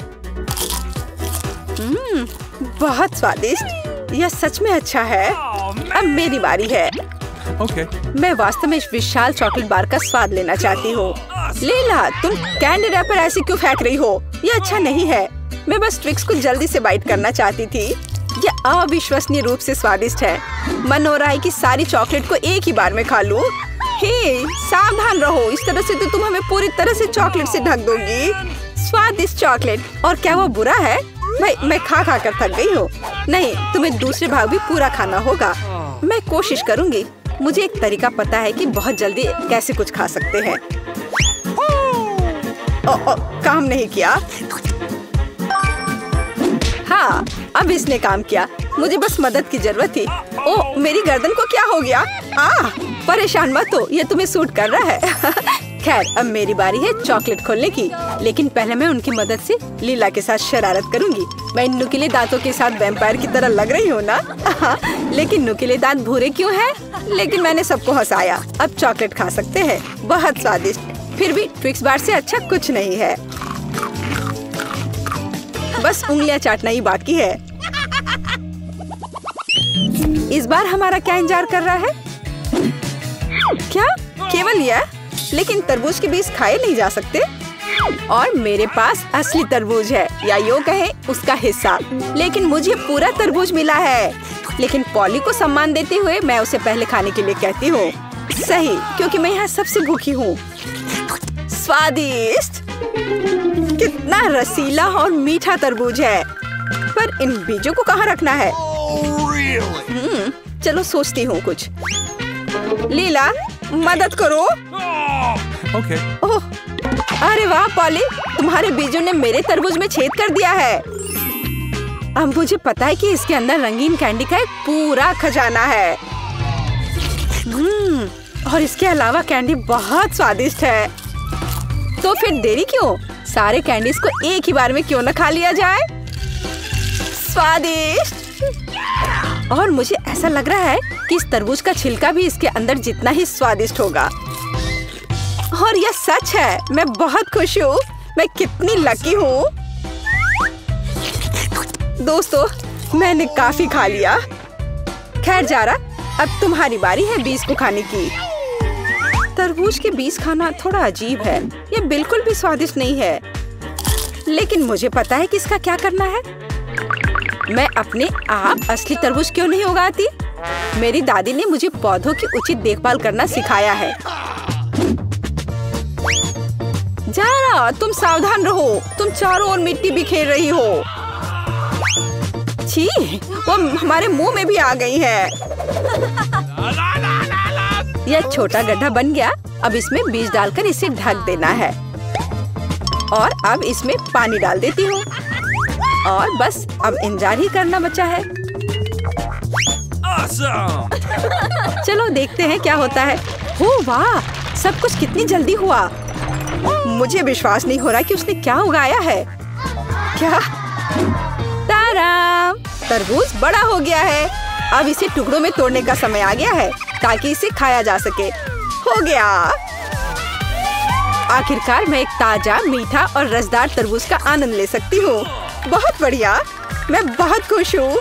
बहुत स्वादिष्ट। यह सच में अच्छा है। अब मेरी बारी है। Okay. मैं वास्तव में इस विशाल चॉकलेट बार का स्वाद लेना चाहती हूँ। लीला, तुम कैंडी रैपर ऐसे क्यों फेंक रही हो? ये अच्छा नहीं है। मैं बस ट्विक्स को जल्दी से बाइट करना चाहती थी। ये अविश्वसनीय रूप से स्वादिष्ट है। मन हो रहा है कि सारी चॉकलेट को एक ही बार में खा लूं। हे, सावधान रहो, इस तरह से तो तुम हमें पूरी तरह से चॉकलेट से ढक दोगी। स्वादिष्ट चॉकलेट। और क्या वो बुरा है? मैं खा कर थक गई हूँ। नहीं, तुम्हें दूसरे भाग भी पूरा खाना होगा। मैं कोशिश करूँगी। मुझे एक तरीका पता है कि बहुत जल्दी कैसे कुछ खा सकते हैं। काम नहीं किया। हाँ, अब इसने काम किया। मुझे बस मदद की जरूरत थी। ओह, मेरी गर्दन को क्या हो गया? परेशान मत हो, ये तुम्हें सूट कर रहा है। खैर, अब मेरी बारी है चॉकलेट खोलने की। लेकिन पहले मैं उनकी मदद से लीला के साथ शरारत करूंगी। मैं इन नुकीले दांतों के साथ वैम्पायर की तरह लग रही हूँ ना? लेकिन नुकीले दांत भूरे क्यों हैं? लेकिन मैंने सबको हंसाया। अब चॉकलेट खा सकते हैं। बहुत स्वादिष्ट। फिर भी ट्विक्स बार से अच्छा कुछ नहीं है। बस उंगलियां चाटना ही बाकी है। इस बार हमारा क्या इंतजार कर रहा है? क्या केवल यह? लेकिन तरबूज के बीज खाए नहीं जा सकते। और मेरे पास असली तरबूज है, या यूं कहें उसका हिस्सा। लेकिन मुझे पूरा तरबूज मिला है। लेकिन पॉली को सम्मान देते हुए मैं उसे पहले खाने के लिए कहती हूँ। सही, क्योंकि मैं यहाँ सबसे भूखी हूँ। स्वादिष्ट, कितना रसीला और मीठा तरबूज है। पर इन बीजों को कहाँ रखना है? चलो सोचती हूँ कुछ। लीला, मदद करो। Okay. ओह, अरे वाह पॉली, तुम्हारे बीजों ने मेरे तरबूज में छेद कर दिया है। अब मुझे पता है कि इसके अंदर रंगीन कैंडी का एक पूरा खजाना है। और इसके अलावा कैंडी बहुत स्वादिष्ट है। तो फिर देरी क्यों? सारे कैंडीज को एक ही बार में क्यों न खा लिया जाए? स्वादिष्ट। और मुझे ऐसा लग रहा है कि इस तरबूज का छिलका भी इसके अंदर जितना ही स्वादिष्ट होगा। और यह सच है। मैं बहुत खुश हूँ। मैं कितनी लकी हूँ। दोस्तों, मैंने काफी खा लिया। खैर जारा, अब तुम्हारी बारी है बीज को खाने की। तरबूज के बीज खाना थोड़ा अजीब है। ये बिल्कुल भी स्वादिष्ट नहीं है। लेकिन मुझे पता है कि इसका क्या करना है। मैं अपने आप असली तरबूज क्यों नहीं उगाती? मेरी दादी ने मुझे पौधों की उचित देखभाल करना सिखाया है। जारा, तुम सावधान रहो। तुम चारों ओर मिट्टी बिखेर रही हो। छी, वो हमारे मुंह में भी आ गई है। यह छोटा गड्ढा बन गया। अब इसमें बीज डालकर इसे ढक देना है। और अब इसमें पानी डाल देती हूँ। और बस अब इंतजार ही करना बचा है। Awesome! चलो देखते हैं क्या होता है। ओह वाह, सब कुछ कितनी जल्दी हुआ। मुझे विश्वास नहीं हो रहा कि उसने क्या उगाया है। क्या? ताराम, तरबूज बड़ा हो गया है। अब इसे टुकड़ों में तोड़ने का समय आ गया है ताकि इसे खाया जा सके। हो गया। आखिरकार मैं एक ताजा, मीठा और रसदार तरबूज का आनंद ले सकती हूँ। बहुत बढ़िया। मैं बहुत खुश हूँ।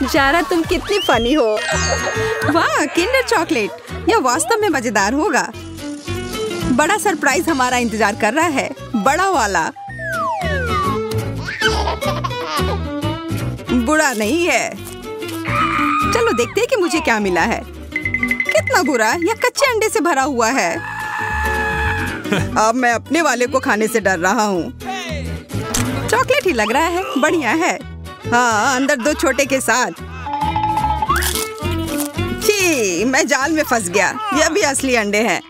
जारा, तुम कितनी फनी हो। वाह, किंडर चॉकलेट। यह वास्तव में मजेदार होगा। बड़ा सरप्राइज हमारा इंतजार कर रहा है। बड़ा वाला। बुरा नहीं है। चलो देखते हैं कि मुझे क्या मिला है। कितना बुरा। यह कच्चे अंडे से भरा हुआ है। अब मैं अपने वाले को खाने से डर रहा हूँ। चॉकलेट ही लग रहा है। बढ़िया है। हाँ, अंदर दो छोटे के साथ। छी, मैं जाल में फंस गया। यह भी असली अंडे हैं।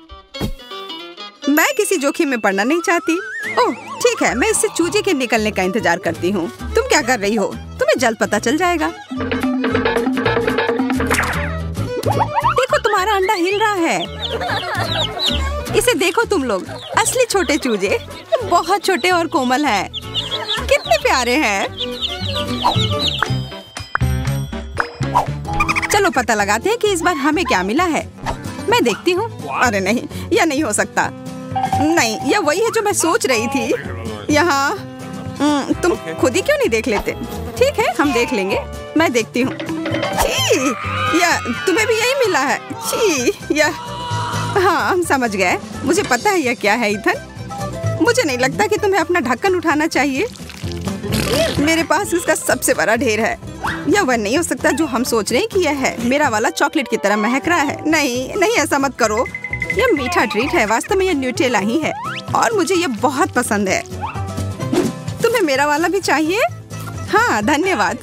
मैं किसी जोखिम में पड़ना नहीं चाहती। ओह ठीक है, मैं इससे चूजे के निकलने का इंतजार करती हूँ। तुम क्या कर रही हो? तुम्हें जल्द पता चल जाएगा। देखो, तुम्हारा अंडा हिल रहा है। इसे देखो तुम लोग। असली छोटे चूजे। बहुत छोटे और कोमल हैं। कितने प्यारे हैं। चलो पता लगाते हैं कि इस बार हमें क्या मिला है। मैं देखती हूँ। अरे नहीं, यह नहीं हो सकता। नहीं, यह वही है जो मैं सोच रही थी। यहाँ तुम खुद ही क्यों नहीं देख लेते? ठीक है, हम देख लेंगे। मैं देखती हूँ। या तुम्हें भी यही मिला है? या हाँ, हम समझ गए। मुझे पता है यह क्या है ईथन। मुझे नहीं लगता कि तुम्हें अपना ढक्कन उठाना चाहिए। मेरे पास इसका सबसे बड़ा ढेर है। यह वह नहीं हो सकता जो हम सोच रहे हैं कि यह है। मेरा वाला चॉकलेट की तरह महक रहा है। नहीं नहीं, ऐसा मत करो। यह मीठा ट्रीट है। वास्तव में यह न्यूटेला ही है और मुझे यह बहुत पसंद है। तुम्हें मेरा वाला भी चाहिए? हाँ धन्यवाद।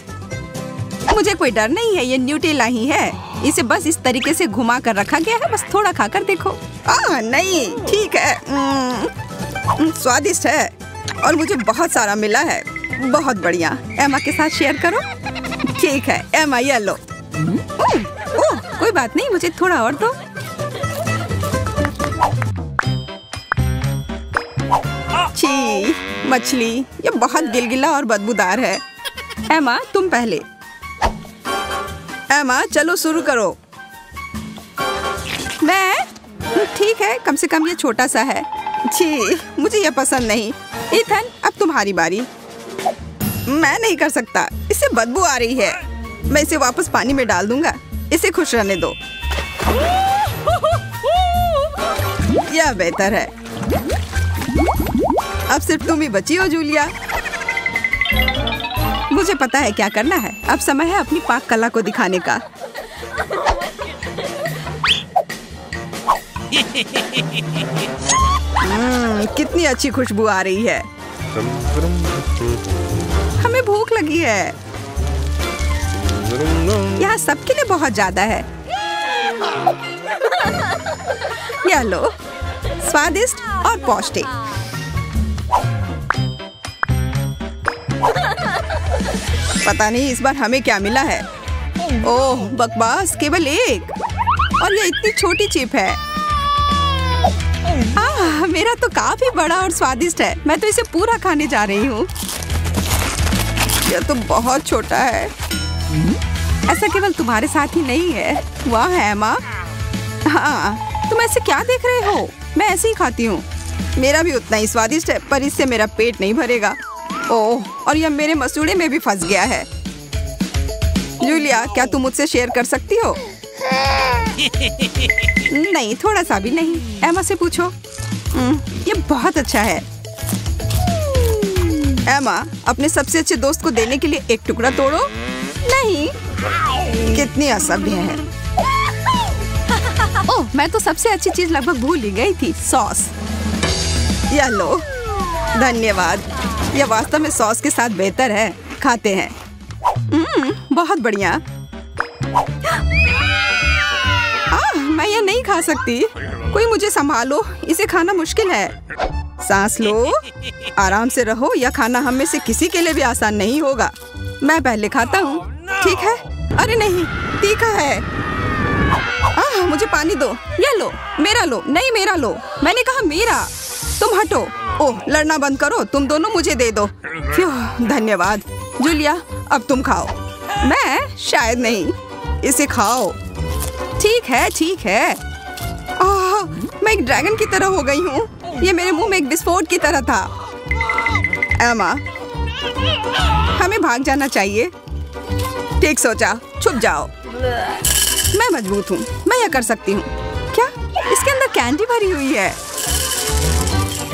मुझे कोई डर नहीं है, ये न्यूटेला ही है। इसे बस इस तरीके से घुमा कर रखा गया है। बस थोड़ा खाकर देखो। नहीं ठीक है, स्वादिष्ट है और मुझे बहुत सारा मिला है। बहुत बढ़िया। एमा के साथ शेयर करो। ठीक है एमा, ये लो। ओह कोई बात नहीं, मुझे थोड़ा और दो। छी, मछली, ये बहुत गिलगिला और बदबूदार है। एमा तुम पहले। एमा चलो शुरू करो। मैं? ठीक है, कम से कम ये छोटा सा है। छी, मुझे ये पसंद नहीं। इथन अब तुम्हारी बारी। मैं नहीं कर सकता, इससे बदबू आ रही है। मैं इसे वापस पानी में डाल दूंगा। इसे खुश रहने दो। यह बेहतर है। अब सिर्फ तुम ही बची हो जूलिया। मुझे पता है क्या करना है। अब समय है अपनी पाक कला को दिखाने का। कितनी अच्छी खुशबू आ रही है। हमें भूख लगी है। यहाँ सबके लिए बहुत ज्यादा है। यह लो, स्वादिष्ट और पौष्टिक। पता नहीं इस बार हमें क्या मिला है। ओह बकवास, केवल एक, और ये इतनी छोटी चिप है। मेरा तो काफी बड़ा और स्वादिष्ट है। मैं तो इसे पूरा खाने जा रही हूँ। यह तो बहुत छोटा है। ऐसा केवल तुम्हारे साथ ही नहीं है। वाह एमा। हाँ, तुम ऐसे क्या देख रहे हो? मैं ऐसे ही खाती हूँ। मेरा भी उतना ही स्वादिष्ट है, पर इससे मेरा पेट नहीं भरेगा। ओह, और यह मेरे मसूड़े में भी फंस गया है। जूलिया, क्या तुम मुझसे शेयर कर सकती हो? नहीं, थोड़ा सा भी नहीं। एमा से पूछो। ये बहुत अच्छा है। एमा, अपने सबसे अच्छे दोस्त को देने के लिए एक टुकड़ा तोड़ो। नहीं, कितनी असभ्य है। ओह, मैं तो सबसे अच्छी चीज लगभग भूल ही गई थी, सॉस। यह लो। धन्यवाद। यह वास्तव में सॉस के साथ बेहतर है। खाते हैं। बहुत बढ़िया। मैं यह नहीं खा सकती। कोई मुझे संभालो, इसे खाना मुश्किल है। सांस लो, आराम से रहो। यह खाना हम में से किसी के लिए भी आसान नहीं होगा। मैं पहले खाता हूँ, ठीक है? अरे नहीं, तीखा है। मुझे पानी दो। यह लो, मेरा लो। नहीं, मेरा लो। मैंने कहा मेरा। तुम हटो। ओह, लड़ना बंद करो। तुम दोनों मुझे दे दो। धन्यवाद। जूलिया, अब तुम खाओ। मैं? शायद नहीं। इसे खाओ। ठीक है, ठीक है। मैं एक ड्रैगन की तरह हो गई हूँ। ये मेरे मुंह में एक विस्फोट की तरह था। एमा, हमें भाग जाना चाहिए। ठीक सोचा, छुप जाओ। मैं मजबूत हूँ, मैं यह कर सकती हूँ। क्या? इसके अंदर कैंडी भरी हुई है।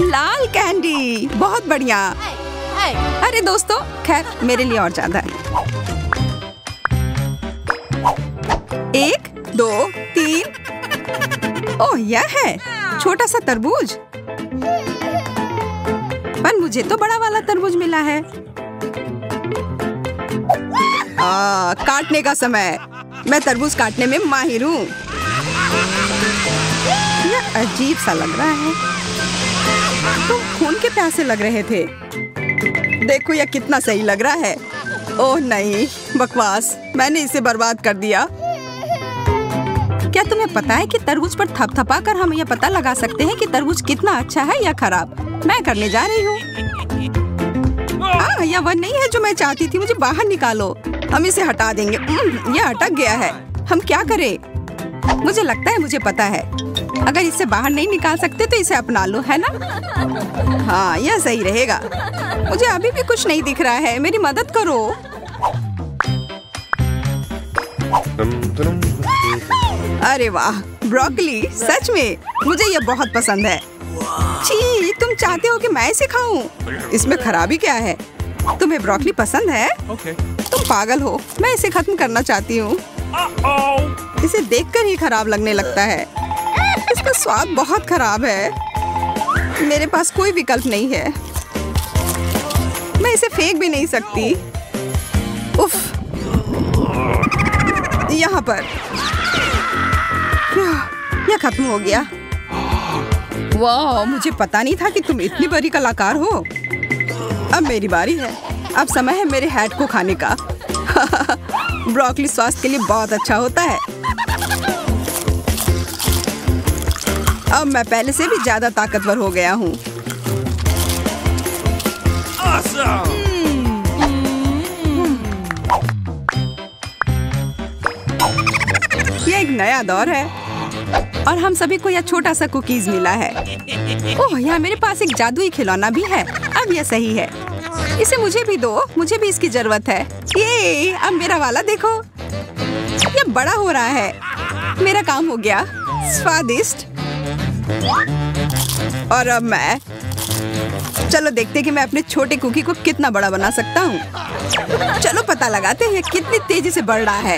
लाल कैंडी, बहुत बढ़िया। अरे दोस्तों, खैर मेरे लिए और ज्यादा है। 1, 2, 3। ओह, यह है छोटा सा तरबूज। पर मुझे तो बड़ा वाला तरबूज मिला है। काटने का समय। मैं तरबूज काटने में माहिर हूँ। यह अजीब सा लग रहा है। तुम खून के प्यासे लग रहे थे। देखो यह कितना सही लग रहा है। ओह नहीं, बकवास। मैंने इसे बर्बाद कर दिया। क्या तुम्हें पता है कि तरबूज पर थपथपा कर हम यह पता लगा सकते हैं कि तरबूज कितना अच्छा है या खराब? मैं करने जा रही हूँ। यह वह नहीं है जो मैं चाहती थी। मुझे बाहर निकालो। हम इसे हटा देंगे। यह अटक गया है। हम क्या करें? मुझे लगता है मुझे पता है। अगर इसे बाहर नहीं निकाल सकते तो इसे अपना लो, है ना? हाँ, यह सही रहेगा। मुझे अभी भी कुछ नहीं दिख रहा है। मेरी मदद करो। अरे वाह, ब्रोकली। सच में मुझे यह बहुत पसंद है। छी, तुम चाहते हो कि मैं इसे खाऊं? इसमें खराबी क्या है? तुम्हें ब्रोकली पसंद है? Okay. तुम पागल हो, मैं इसे खत्म करना चाहती हूँ। इसे देखकर ही खराब लगने लगता है। इसका स्वाद बहुत खराब है। मेरे पास कोई विकल्प नहीं है। मैं इसे फेंक भी नहीं सकती। उफ, यहाँ पर यह खत्म हो गया। वाह, मुझे पता नहीं था कि तुम इतनी बड़ी कलाकार हो। अब मेरी बारी है। अब समय है मेरे हैट को खाने का। ब्रोकली स्वास्थ्य के लिए बहुत अच्छा होता है। अब मैं पहले से भी ज्यादा ताकतवर हो गया हूँ। यह एक नया दौर है और हम सभी को यह छोटा सा कुकीज मिला है। ओह, यहाँ मेरे पास एक जादुई खिलौना भी है। अब यह सही है। इसे मुझे भी दो, मुझे भी इसकी जरूरत है। ये अब मेरा वाला देखो, यह बड़ा हो रहा है। मेरा काम हो गया। स्वादिष्ट। और अब मैं, चलो देखते कि मैं अपने छोटे कुकी को कितना बड़ा बना सकता हूँ। चलो पता लगाते हैं कितनी तेजी से बढ़ रहा है।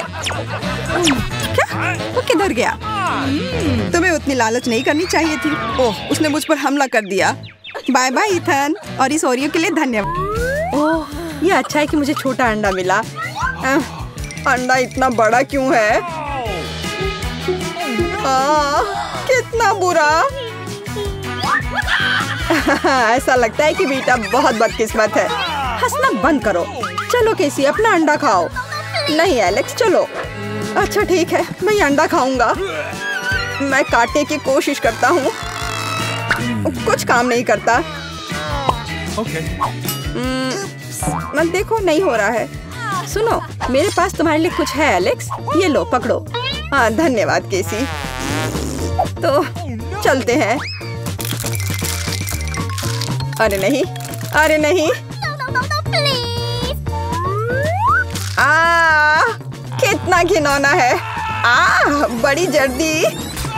क्या? वो किधर गया? तुम्हें उतनी लालच नहीं करनी चाहिए थी। ओह, उसने मुझ पर हमला कर दिया। बाय बाय ईथन, और इस ओरियो के लिए धन्यवाद। ओह, ये अच्छा है कि मुझे छोटा अंडा मिला। अंडा इतना बड़ा क्यों है? कितना बुरा। ऐसा लगता है कि बेटा बहुत बदकिस्मत है। हंसना बंद करो। चलो केसी, अपना अंडा खाओ। नहीं एलेक्स, चलो। अच्छा ठीक है, मैं ये अंडा खाऊंगा। मैं काटने की कोशिश करता हूँ, कुछ काम नहीं करता। Okay. मत देखो, नहीं हो रहा है। सुनो, मेरे पास तुम्हारे लिए कुछ है एलेक्स। ये लो, पकड़ो। हाँ, धन्यवाद केसी। तो चलते हैं। अरे नहीं, अरे नहीं। कितना घिनौना है। बड़ी जर्दी।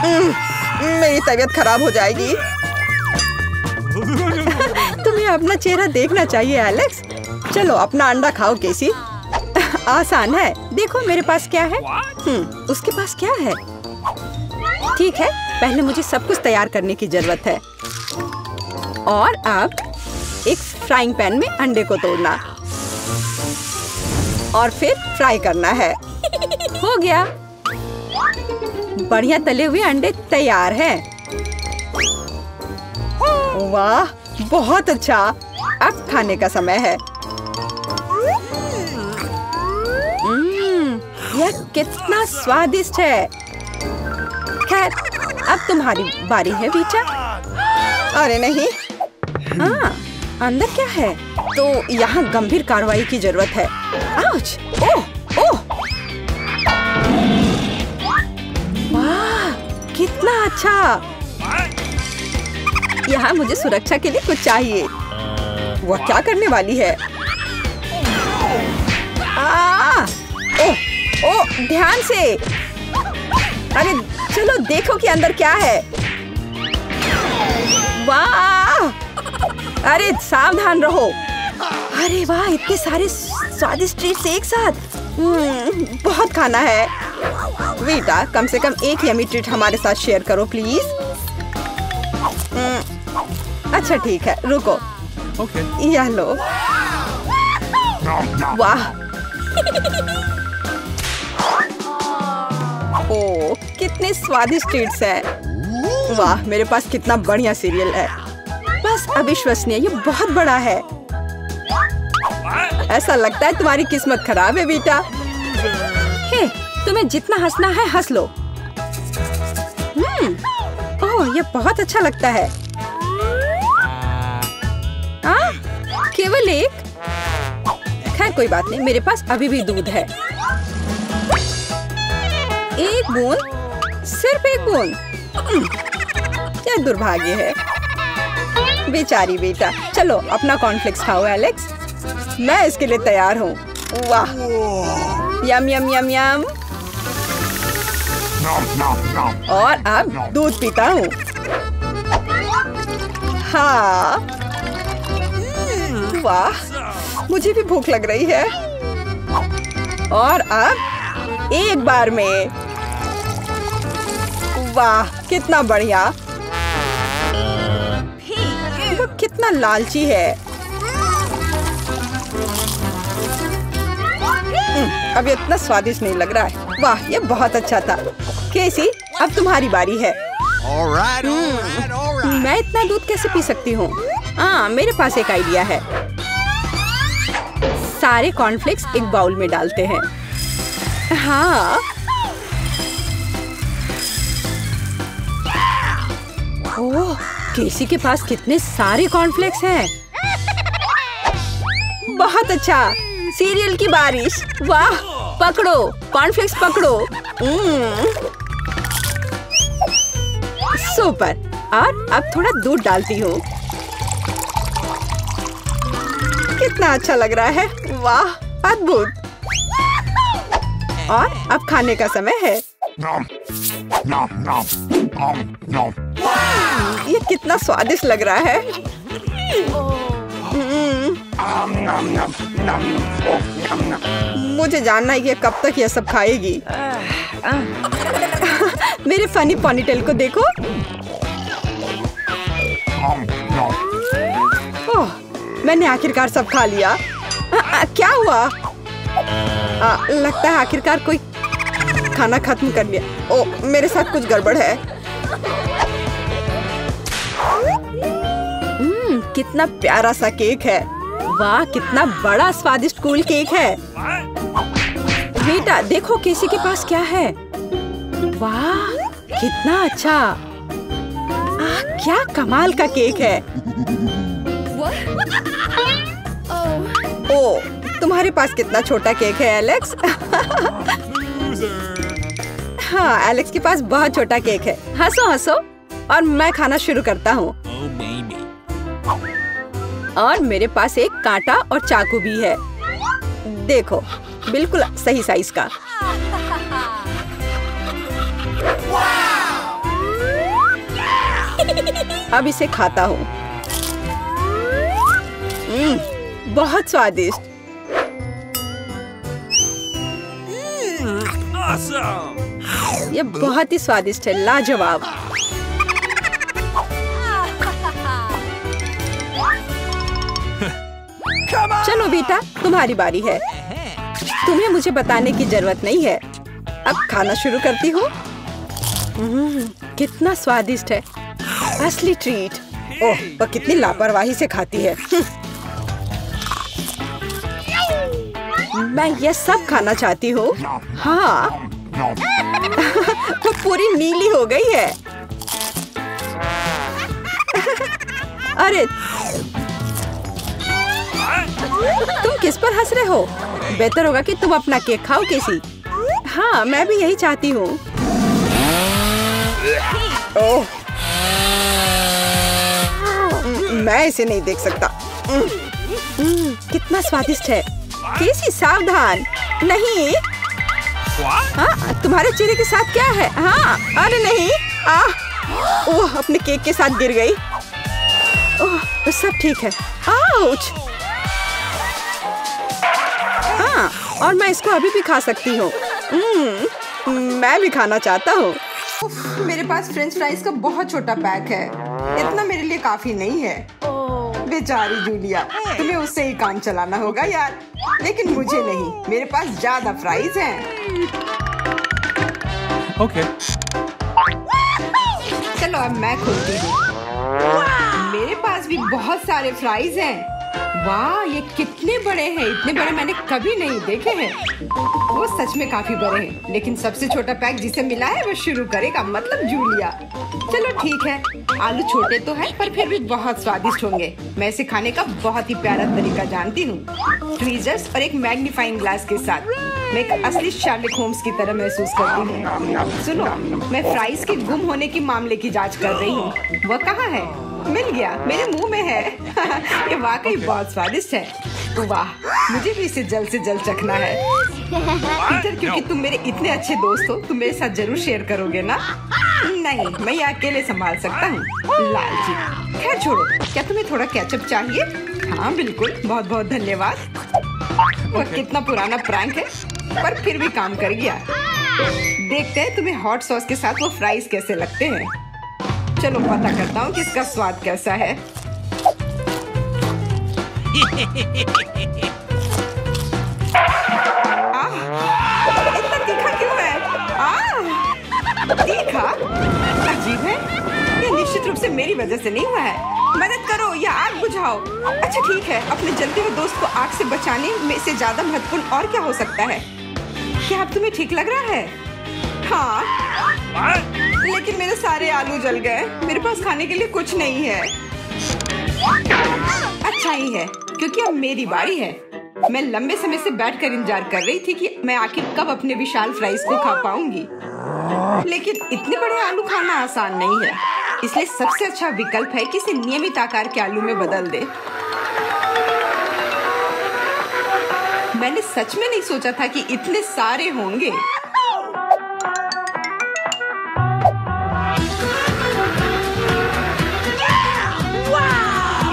मेरी तबीयत खराब हो जाएगी। तुम्हें अपना चेहरा देखना चाहिए एलेक्स। चलो अपना अंडा खाओ केसी। आसान है। देखो मेरे पास क्या है। उसके पास क्या है? ठीक है, पहले मुझे सब कुछ तैयार करने की जरूरत है। और अब एक फ्राइंग पैन में अंडे को तोड़ना और फिर फ्राई करना है। हो गया। बढ़िया तले हुए अंडे तैयार हैं। वाह, बहुत अच्छा। अब खाने का समय है। यह कितना स्वादिष्ट है। खैर, अब तुम्हारी बारी है बीटा। अरे नहीं। अंदर क्या है? तो यहाँ गंभीर कार्रवाई की जरूरत है। आउच! ओह, ओह! वाह, कितना अच्छा। यहाँ मुझे सुरक्षा के लिए कुछ चाहिए। वह क्या करने वाली है? ओह, ओह, ध्यान से। अरे चलो देखो कि अंदर क्या है। वाह! अरे सावधान रहो। अरे वाह, इतने सारे स्वादिष्ट ट्रीट्स एक साथ। बहुत खाना है। बेटा, कम से कम एक यमी ट्रीट हमारे साथ शेयर करो प्लीज। अच्छा ठीक है, रुको। Okay. यह लो। वाह! ओह, कितने स्वादिष्ट ट्रीट्स हैं। वाह, मेरे पास कितना बढ़िया सीरियल है। बस अविश्वसनीय, ये बहुत बड़ा है। ऐसा लगता है तुम्हारी किस्मत खराब है बेटा। हे, तुम्हें जितना हंसना है हंस लो। ओह, ये बहुत अच्छा लगता है। केवल एक? खैर कोई बात नहीं, मेरे पास अभी भी दूध है। एक बूंद, सिर्फ एक बूंद। क्या दुर्भाग्य है। बेचारी बेटा। चलो अपना कॉर्नफ्लेक्स खाओ एलेक्स। मैं इसके लिए तैयार हूँ। वाह, यम यम यम यम। और अब दूध पीता हूँ। हाँ, वाह, मुझे भी भूख लग रही है। और अब एक बार में। वाह कितना बढ़िया। वो कितना लालची है। अब ये इतना स्वादिष्ट नहीं लग रहा है। वाह ये बहुत अच्छा था। केसी अब तुम्हारी बारी है। मैं इतना दूध कैसे पी सकती हूँ? हाँ मेरे पास एक आइडिया है। सारे कॉर्नफ्लेक्स एक बाउल में डालते हैं। हाँ ओह केसी के पास कितने सारे कॉर्नफ्लेक्स हैं। बहुत अच्छा। सीरियल की बारिश। वाह पकड़ो कॉर्नफ्लेक्स पकड़ो। सुपर। और अब थोड़ा दूध डालती हूँ। कितना अच्छा लग रहा है। वाह अद्भुत। और अब खाने का समय है। ये कितना स्वादिष्ट लग रहा है। मुझे जानना है ये कब तक ये सब खाएगी। मेरे फनी पोनीटेल को देखो। ओह मैंने आखिरकार सब खा लिया। क्या हुआ? लगता है आखिरकार कोई खाना खत्म कर लिया। ओह मेरे साथ कुछ गड़बड़ है। कितना प्यारा सा केक है। वाह कितना बड़ा स्वादिष्ट कूल केक है। बेटा देखो केसी के पास क्या है। वाह कितना अच्छा। क्या कमाल का केक है। ओह तुम्हारे पास कितना छोटा केक है एलेक्स। हाँ एलेक्स के पास बहुत छोटा केक है। हंसो हंसो और मैं खाना शुरू करता हूँ। और मेरे पास एक कांटा और चाकू भी है। देखो बिल्कुल सही साइज का। अब इसे खाता हूँ। बहुत स्वादिष्ट। ये बहुत ही स्वादिष्ट है। लाजवाब। चलो बेटा तुम्हारी बारी है। तुम्हें मुझे बताने की जरूरत नहीं है। अब खाना शुरू करती हूँ। कितना स्वादिष्ट है। असली ट्रीट। ओह वो कितनी लापरवाही से खाती है। मैं ये सब खाना चाहती हूँ। हाँ वो पूरी नीली हो गई है। अरे तुम किस पर हंस रहे हो? बेहतर होगा कि तुम अपना केक खाओ केसी। हाँ मैं भी यही चाहती हूँ। ओह मैं इसे नहीं देख सकता। कितना स्वादिष्ट है। केसी सावधान। नहीं। हाँ तुम्हारे चेहरे के साथ क्या है? हाँ अरे नहीं। ओह अपने केक के साथ गिर गई। ओह सब ठीक है। आउच। हाँ और मैं इसको अभी भी खा सकती हूँ। मैं भी खाना चाहता हूँ। मेरे पास फ्रेंच फ्राइज का बहुत छोटा पैक है। इतना मेरे लिए काफी नहीं है। बेचारी जूलिया तुम्हें उससे ही काम चलाना होगा यार। लेकिन मुझे नहीं। मेरे पास ज्यादा फ्राइज हैं। Okay. चलो अब मैं खोलती हूँ। मेरे पास भी बहुत सारे फ्राइज हैं। वाह ये कितने बड़े हैं। इतने बड़े मैंने कभी नहीं देखे हैं। वो सच में काफी बड़े हैं। लेकिन सबसे छोटा पैक जिसे मिला है वो शुरू करेगा। मतलब जूलिया। चलो ठीक है। आलू छोटे तो हैं पर फिर भी बहुत स्वादिष्ट होंगे। मैं इसे खाने का बहुत ही प्यारा तरीका जानती हूँ। ट्वीजर्स और एक मैग्नीफाइंग ग्लास के साथ मैं एक असली शार्लक होम्स की तरह महसूस करती हूँ। सुनो मैं फ्राइज के गुम होने के मामले की जांच कर रही हूँ। वह कहाँ है? मिल गया। मेरे मुंह में है। ये वाकई बहुत स्वादिष्ट है। वाह मुझे भी इसे जल्द से जल्द चखना है। पीटर क्योंकि तुम मेरे इतने अच्छे दोस्त हो तुम मेरे साथ जरूर शेयर करोगे ना? नहीं मैं ये अकेले संभाल सकता हूँ। लालची। खैर छोड़ो। क्या तुम्हें थोड़ा केचप चाहिए? हाँ बिल्कुल। बहुत बहुत धन्यवाद। वह कितना पुराना प्रैंक है। पर फिर भी काम कर गया। देखते हैं तुम्हें हॉट सॉस के साथ वो फ्राइज कैसे लगते हैं। चलो पता करता हूँ कि इसका स्वाद कैसा है। इतना तीखा क्यों है? तीखा? अजीब है। ये निश्चित रूप से मेरी वजह से नहीं हुआ है। मदद करो या आग बुझाओ। अच्छा ठीक है, अपने जलते हुए दोस्त को आग से बचाने में से ज्यादा महत्वपूर्ण और क्या हो सकता है? क्या अब तुम्हें ठीक लग रहा है? हाँ, लेकिन मेरे सारे आलू जल गए। मेरे पास खाने के लिए कुछ नहीं है। अच्छा ही है, क्योंकि अब मेरी बारी है। मैं लंबे समय से बैठकर इंतजार कर रही थी कि मैं आखिर कब अपने विशाल फ्राइज को खा पाऊंगी। लेकिन इतने बड़े आलू खाना आसान नहीं है, इसलिए सबसे अच्छा विकल्प है कि इसे नियमित आकार के आलू में बदल दे। मैंने सच में नहीं सोचा था कि इतने सारे होंगे।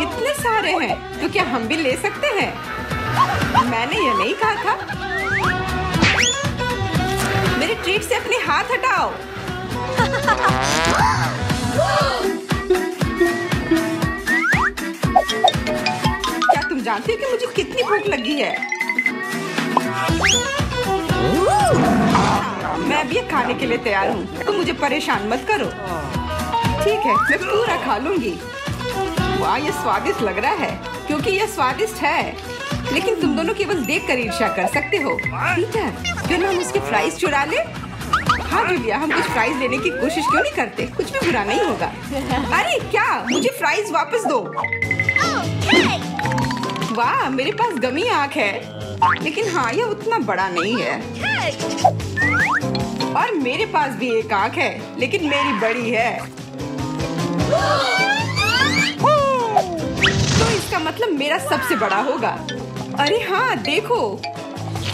इतने सारे हैं, तो क्या हम भी ले सकते हैं? मैंने ये नहीं कहा था। मेरे ट्रीट से अपने हाथ हटाओ। क्या तुम जानते हो कि मुझे कितनी भूख लगी है? मैं भी खाने के लिए तैयार हूँ, तो मुझे परेशान मत करो। ठीक है, मैं पूरा खा लूंगी। वाह, ये स्वादिष्ट लग रहा है, क्योंकि ये स्वादिष्ट है। लेकिन तुम दोनों केवल देखकर ईर्ष्या कर सकते हो। पीटर, क्यों हम उसके फ्राइज चुरा ले? हाँ जूलिया, हम कुछ फ्राइज लेने की कोशिश क्यों नहीं करते? कुछ भी बुरा नहीं होगा। अरे क्या, मुझे फ्राइज वापस दो। वाह, मेरे पास गमी आँख है, लेकिन हाँ ये उतना बड़ा नहीं है। और मेरे पास भी एक आँख है, लेकिन मेरी बड़ी है। तो इसका मतलब मेरा सबसे बड़ा होगा। अरे हाँ देखो,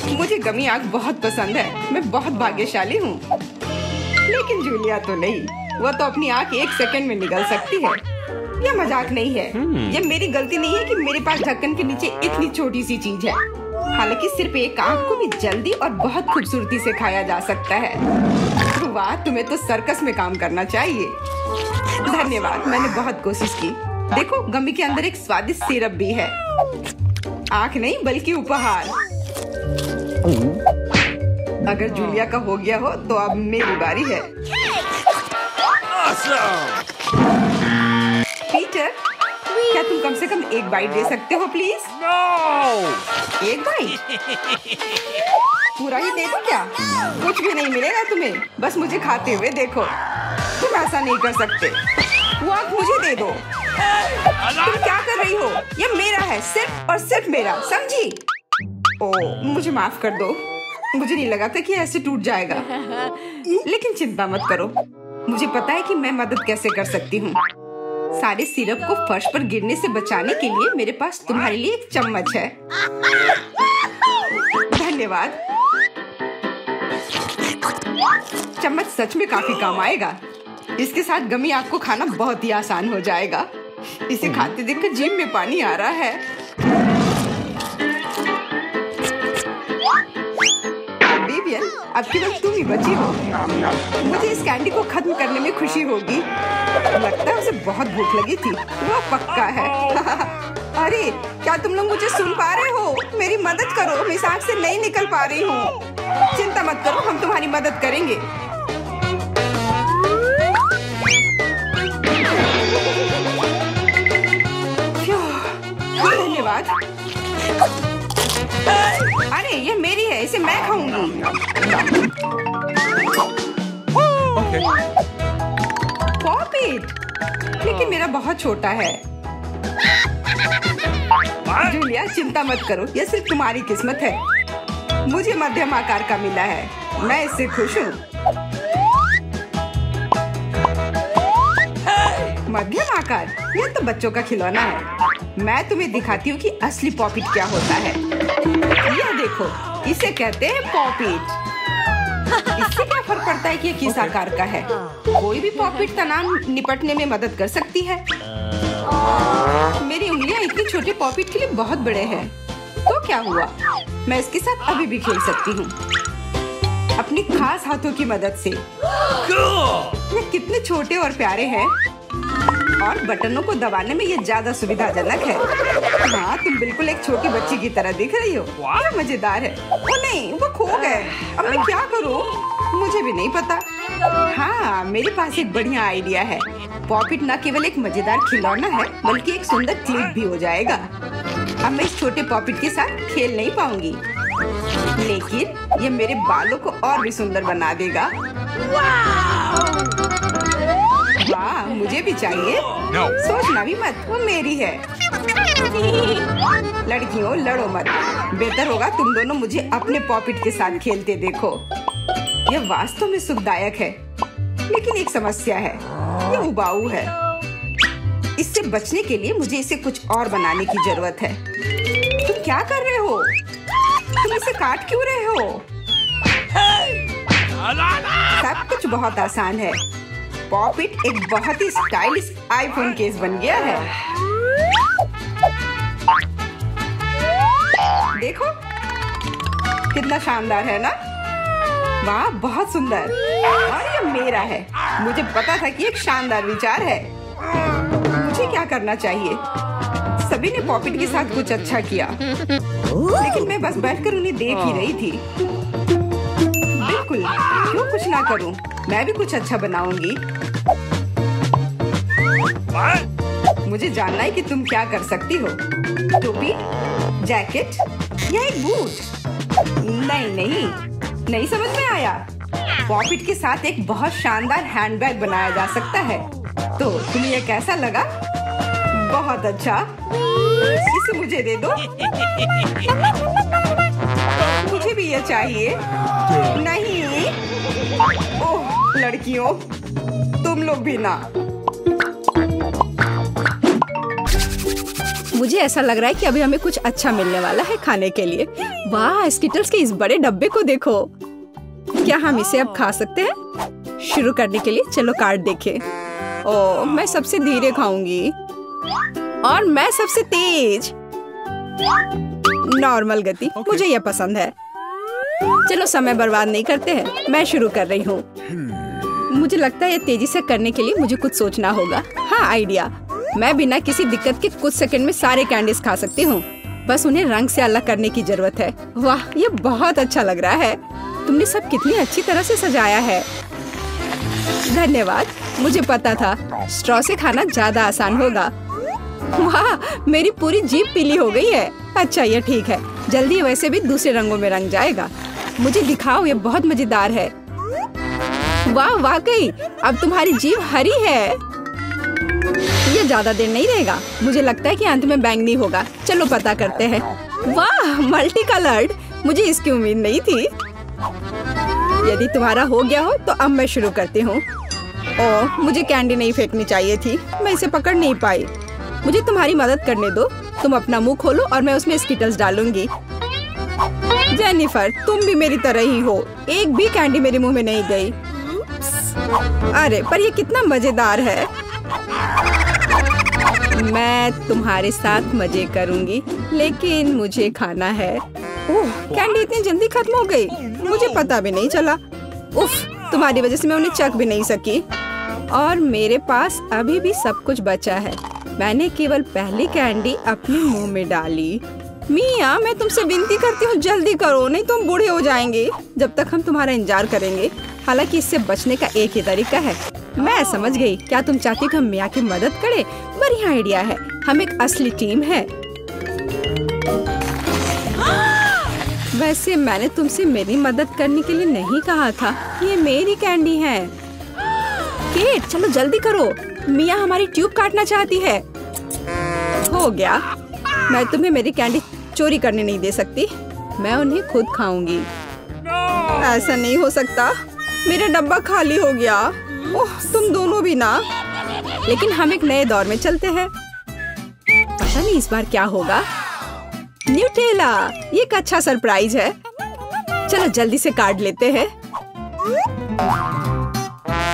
मुझे गमी आग बहुत पसंद है। मैं बहुत भाग्यशाली हूँ। लेकिन जूलिया तो नहीं, वो तो अपनी आँख 1 सेकंड में निगल सकती है। यह मजाक नहीं है। यह मेरी गलती नहीं है कि मेरे पास ढक्कन के नीचे इतनी छोटी सी चीज है। हालांकि सिर्फ एक आँख को भी जल्दी और बहुत खूबसूरती से खाया जा सकता है। वाह, तुम्हें तो सर्कस में काम करना चाहिए। धन्यवाद, मैंने बहुत कोशिश की। देखो, गमी के अंदर एक स्वादिष्ट सिरप भी है। आँख नहीं बल्कि उपहार। अगर जूलिया का हो गया हो तो अब मेरी बारी है। पीटर, क्या तुम कम से कम एक बाइट दे सकते हो प्लीज? एक बाइट? पूरा ही दे दो क्या? कुछ भी नहीं मिलेगा तुम्हें, बस मुझे खाते हुए देखो। तुम ऐसा नहीं कर सकते। वो आँख मुझे दे दो। तुम क्या कर रही हो? ये मेरा है, सिर्फ और सिर्फ मेरा, समझी? ओह, मुझे माफ कर दो। मुझे नहीं लगा था कि ऐसे टूट जाएगा। लेकिन चिंता मत करो, मुझे पता है कि मैं मदद कैसे कर सकती हूँ। सारे सिरप को फर्श पर गिरने से बचाने के लिए मेरे पास तुम्हारे लिए एक चम्मच है। धन्यवाद। चम्मच सच में काफी काम आएगा। इसके साथ गमी आग को खाना बहुत ही आसान हो जाएगा। इसे खाते देखकर जीभ में पानी आ रहा है। विवियन, अब केवल तुम ही बची हो। मुझे इस कैंडी को खत्म करने में खुशी होगी। लगता है उसे बहुत भूख लगी थी। वो पक्का है। अरे, क्या तुम लोग मुझे सुन पा रहे हो? मेरी मदद करो, मैं इस आग से नहीं निकल पा रही हूँ। चिंता मत करो, हम तुम्हारी मदद करेंगे। धन्यवाद। अरे, ये मेरी है, इसे मैं खाऊंगी। पॉपिट, लेकिन मेरा बहुत छोटा है। जूलिया, चिंता मत करो, यह सिर्फ तुम्हारी किस्मत है। मुझे मध्यम आकार का मिला है, मैं इससे खुश हूँ। मध्यम आकार? यह तो बच्चों का खिलौना है। मैं तुम्हें दिखाती हूँ कि असली पॉपिट क्या होता है। यह देखो, इसे कहते हैं पॉपिट। इससे क्या फर्क पड़ता है कि यह किस आकार का है? कोई भी पॉपिट तनाव निपटने में मदद कर सकती है। मेरी उंगलियां इतनी छोटे पॉपिट के लिए बहुत बड़े हैं। तो क्या हुआ, मैं इसके साथ अभी भी खेल सकती हूँ अपनी खास हाथों की मदद से। ये कितने छोटे और प्यारे हैं और बटनों को दबाने में ये ज्यादा सुविधाजनक है। हाँ, तुम बिल्कुल एक छोटी बच्ची की तरह दिख रही हो। क्या मजेदार है। ओ नहीं, वो खो गए। अब मैं क्या करूँ, मुझे भी नहीं पता। हाँ, मेरे पास एक बढ़िया आइडिया है। पॉपिट न केवल एक मजेदार खिलौना है बल्कि एक सुंदर क्लिप भी हो जाएगा। अब मैं इस छोटे पॉपिट के साथ खेल नहीं पाऊंगी, लेकिन ये मेरे बालों को और भी सुंदर बना देगा। वाह, मुझे भी चाहिए। No. सोचना भी मत, वो मेरी है। लड़कियों, लड़ो मत। बेहतर होगा तुम दोनों मुझे अपने पॉपिट के साथ खेलते देखो। यह वास्तव में सुखदायक है, लेकिन एक समस्या है, ये उबाऊ है। इससे बचने के लिए मुझे इसे कुछ और बनाने की जरूरत है। तुम क्या कर रहे हो? तुम इसे काट क्यों रहे हो? सब कुछ बहुत आसान है। पॉपिट एक बहुत ही स्टाइलिश आईफोन केस बन गया है। देखो कितना शानदार है ना? वाह, बहुत सुंदर। और ये मेरा है। मुझे पता था कि एक शानदार विचार है। मुझे क्या करना चाहिए? सभी ने पॉपिट के साथ कुछ अच्छा किया, लेकिन मैं बस बैठकर उन्हें देख ही रही थी। बिल्कुल, क्यों कुछ ना करूं? मैं भी कुछ अच्छा बनाऊंगी। मुझे जानना है कि तुम क्या कर सकती हो। टोपी, जैकेट या एक बूट? नहीं समझ में आया। पॉपिट के साथ एक बहुत शानदार हैंडबैग बनाया जा सकता है। तो तुम्हें यह कैसा लगा? बहुत अच्छा। इसे मुझे दे दो। मुझे भी यह चाहिए। नहीं। ओह लड़कियों, तुम लोग भी ना। मुझे ऐसा लग रहा है कि अभी हमें कुछ अच्छा मिलने वाला है खाने के लिए। वाह, स्किटल्स के इस बड़े डब्बे को देखो। क्या हम इसे अब खा सकते हैं? शुरू करने के लिए चलो कार्ड देखें। ओह, मैं सबसे धीरे खाऊंगी और मैं सबसे तेज। नॉर्मल गति, मुझे यह पसंद है। चलो समय बर्बाद नहीं करते हैं, मैं शुरू कर रही हूँ। मुझे लगता है ये तेजी से करने के लिए मुझे कुछ सोचना होगा। हाँ, आइडिया। मैं बिना किसी दिक्कत के कुछ सेकंड में सारे कैंडीज खा सकती हूँ। बस उन्हें रंग से अलग करने की जरूरत है। वाह, ये बहुत अच्छा लग रहा है। तुमने सब कितनी अच्छी तरह से सजाया है। धन्यवाद, मुझे पता था स्ट्रॉ से खाना ज्यादा आसान होगा। वाह, मेरी पूरी जीभ पीली हो गई है। अच्छा, ये ठीक है, जल्दी वैसे भी दूसरे रंगों में रंग जाएगा। मुझे दिखाओ, ये बहुत मजेदार है। वाह, वाकई अब तुम्हारी जीभ हरी है। ये ज्यादा देर नहीं रहेगा। मुझे लगता है कि अंत में बैंगनी होगा। चलो पता करते हैं। वाह, मल्टी कलर्ड। मुझे इसकी उम्मीद नहीं थी। यदि तुम्हारा हो गया हो तो अब मैं शुरू करती हूँ। ओह, मुझे कैंडी नहीं फेंकनी चाहिए थी। मैं इसे पकड़ नहीं पाई। मुझे तुम्हारी मदद करने दो। तुम अपना मुंह खोलो और मैं उसमें स्किटल्स डालूंगी। जेनिफर, तुम भी मेरी तरह ही हो। एक भी कैंडी मेरे मुंह में नहीं गई। अरे, पर ये कितना मजेदार है। मैं तुम्हारे साथ मजे करूंगी, लेकिन मुझे खाना है। ओह, कैंडी इतनी जल्दी खत्म हो गई। मुझे पता भी नहीं चला। उफ, तुम्हारी वजह से मैं उन्हें चख भी नहीं सकी। और मेरे पास अभी भी सब कुछ बचा है। मैंने केवल पहली कैंडी अपने मुंह में डाली। मिया, मैं तुमसे विनती करती हूँ, जल्दी करो, नहीं तो हम बूढ़े हो जाएंगे जब तक हम तुम्हारा इंतजार करेंगे। हालांकि इससे बचने का एक ही तरीका है। मैं समझ गई। क्या तुम चाहती हो कि हम मिया की मदद करें? बढ़िया आइडिया है। हम एक असली टीम है। वैसे मैंने तुमसे मेरी मदद करने के लिए नहीं कहा था। ये मेरी कैंडी है। केट, चलो जल्दी करो। मिया हमारी ट्यूब काटना चाहती है। हो गया। मैं तुम्हें मेरी कैंडी चोरी करने नहीं दे सकती। मैं उन्हें खुद खाऊंगी। ऐसा नहीं हो सकता। मेरा डब्बा खाली हो गया। ओह, तुम दोनों भी ना। लेकिन हम एक नए दौर में चलते हैं। पता नहीं इस बार क्या होगा। न्यूटेला, ये एक अच्छा सरप्राइज है। चलो जल्दी से काट लेते हैं।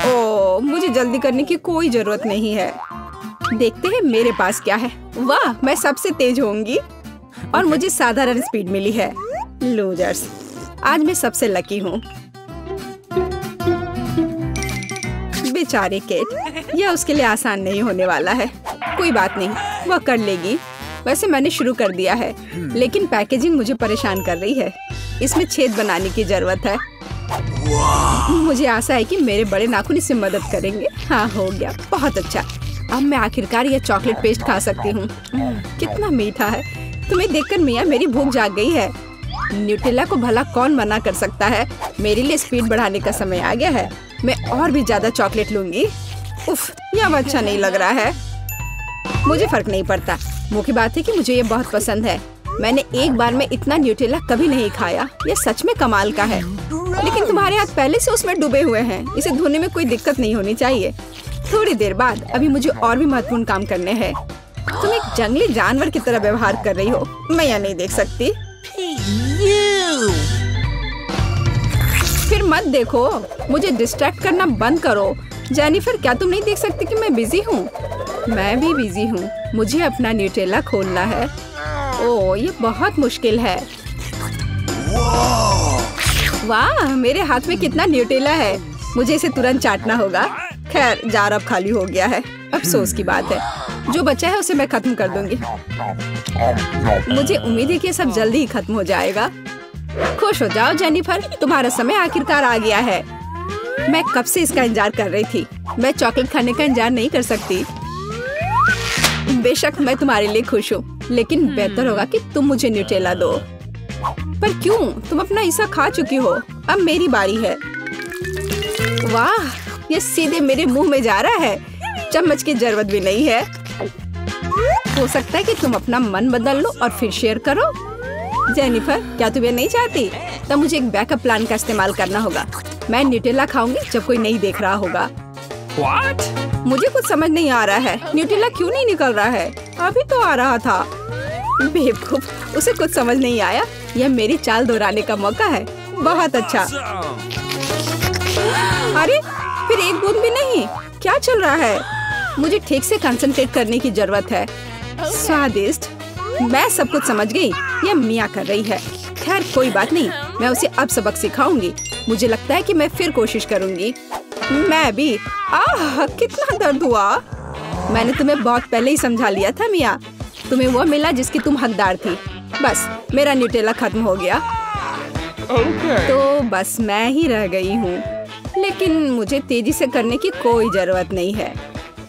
ओह, मुझे जल्दी करने की कोई जरूरत नहीं है। देखते हैं मेरे पास क्या है। वाह, मैं सबसे तेज होंगी। और मुझे साधारण स्पीड मिली है। लूजर्स, आज मैं सबसे लकी हूँ। बेचारी केट, यह उसके लिए आसान नहीं होने वाला है। कोई बात नहीं, वह कर लेगी। वैसे मैंने शुरू कर दिया है, लेकिन पैकेजिंग मुझे परेशान कर रही है। इसमें छेद बनाने की जरूरत है। मुझे आशा है कि मेरे बड़े नाखून इससे मदद करेंगे। हाँ, हो गया, बहुत अच्छा। अब मैं आखिरकार यह चॉकलेट पेस्ट खा सकती हूँ। कितना मीठा है। तुम्हें देखकर मिया मेरी भूख जाग गई है। न्यूटेला को भला कौन मना कर सकता है। मेरे लिए स्पीड बढ़ाने का समय आ गया है। मैं और भी ज्यादा चॉकलेट लूंगी। उफ, यह अच्छा नहीं लग रहा है। मुझे फर्क नहीं पड़ता। मुख्य बात है कि मुझे ये बहुत पसंद है। मैंने एक बार में इतना न्यूटेला कभी नहीं खाया। ये सच में कमाल का है। लेकिन तुम्हारे हाथ पहले से उसमें डूबे हुए हैं। इसे धोने में कोई दिक्कत नहीं होनी चाहिए। थोड़ी देर बाद अभी मुझे और भी महत्वपूर्ण काम करने हैं। तुम एक जंगली जानवर की तरह व्यवहार कर रही हो। मैं यह नहीं देख सकती। फिर मत देखो। मुझे डिस्ट्रैक्ट करना बंद करो। जेनिफर, क्या तुम नहीं देख सकती कि मैं बिजी हूँ? मैं भी बिजी हूँ। मुझे अपना न्यूटेला खोलना है। ओह, ये बहुत मुश्किल है। वाह, मेरे हाथ में कितना न्यूटेला है। मुझे इसे तुरंत चाटना होगा। खैर, जार अब खाली हो गया है। अफसोस की बात है। जो बचा है उसे मैं खत्म कर दूंगी। मुझे उम्मीद है कि ये सब जल्दी ही खत्म हो जाएगा। खुश हो जाओ जेनिफर, तुम्हारा समय आखिरकार आ गया है। मैं कब से इसका इंतजार कर रही थी। मैं चॉकलेट खाने का इंतजार नहीं कर सकती। बेशक मैं तुम्हारे लिए खुश हूँ, लेकिन बेहतर होगा कि तुम मुझे न्यूटेला दो। पर क्यों? तुम अपना हिस्सा खा चुकी हो। अब मेरी बारी है। वाह, ये सीधे मेरे मुंह में जा रहा है। चम्मच की जरूरत भी नहीं है। हो सकता है कि तुम अपना मन बदल लो और फिर शेयर करो। जेनिफर, क्या तुम ये नहीं चाहती? तब मुझे एक बैकअप प्लान का इस्तेमाल करना होगा। मैं न्यूटेला खाऊंगी जब कोई नहीं देख रहा होगा। What? मुझे कुछ समझ नहीं आ रहा है। न्यूटेला क्यों नहीं निकल रहा है? अभी तो आ रहा था। बेवकूफ, उसे कुछ समझ नहीं आया। यह मेरी चाल दोहराने का मौका है। बहुत अच्छा। अरे, फिर एक बूंद भी नहीं। क्या चल रहा है? मुझे ठीक से कंसंट्रेट करने की जरूरत है। स्वादिष्ट। मैं सब कुछ समझ गई। यह मिया कर रही है। खैर, कोई बात नहीं। मैं उसे अब सबक सिखाऊंगी। मुझे लगता है कि मैं फिर कोशिश करूंगी। मैं भी। आह, कितना दर्द हुआ। मैंने तुम्हें बहुत पहले ही समझा लिया था मिया। तुम्हें वो मिला जिसकी तुम हकदार थी। बस, मेरा न्यूटेला खत्म हो गया। तो बस मैं ही रह गई हूँ। लेकिन मुझे तेजी से करने की कोई जरूरत नहीं है।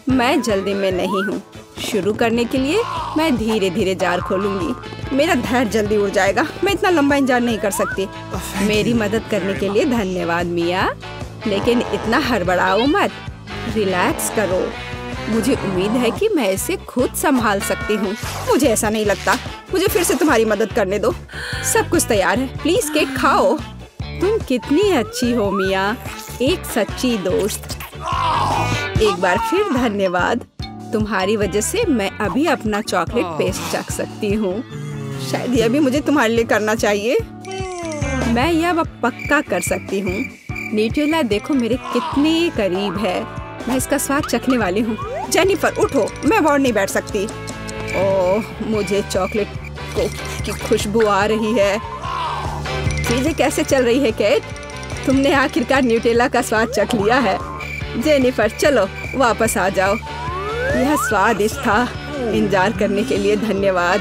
मैं जल्दी में नहीं हूँ। शुरू करने के लिए मैं धीरे धीरे जार खोलूंगी। मेरा धैर्य जल्दी उड़ जाएगा। मैं इतना लंबा इंतजार नहीं कर सकती। मेरी मदद करने के लिए धन्यवाद मिया, लेकिन इतना हड़बड़ाओ मत। रिलैक्स करो। मुझे उम्मीद है कि मैं इसे खुद संभाल सकती हूँ। मुझे ऐसा नहीं लगता। मुझे फिर से तुम्हारी मदद करने दो। सब कुछ तैयार है। प्लीज केक खाओ। तुम कितनी अच्छी हो मिया, एक सच्ची दोस्त। एक बार फिर धन्यवाद। तुम्हारी वजह से मैं अभी अपना चॉकलेट पेस्ट चख सकती हूँ। शायद यह भी मुझे तुम्हारे लिए करना चाहिए। मैं यह पक्का कर सकती हूँ। न्यूटेला देखो मेरे कितने करीब है। मैं इसका स्वाद चखने वाली हूँ। जेनिफर, उठो। मैं और नहीं बैठ सकती। ओह, मुझे चॉकलेट की खुशबू आ रही है। चीजें कैसे चल रही है केट? तुमने आखिरकार न्यूटेला का स्वाद चख लिया है। जेनिफर, चलो वापस आ जाओ। यह स्वादिष्ट था। इंतजार करने के लिए धन्यवाद।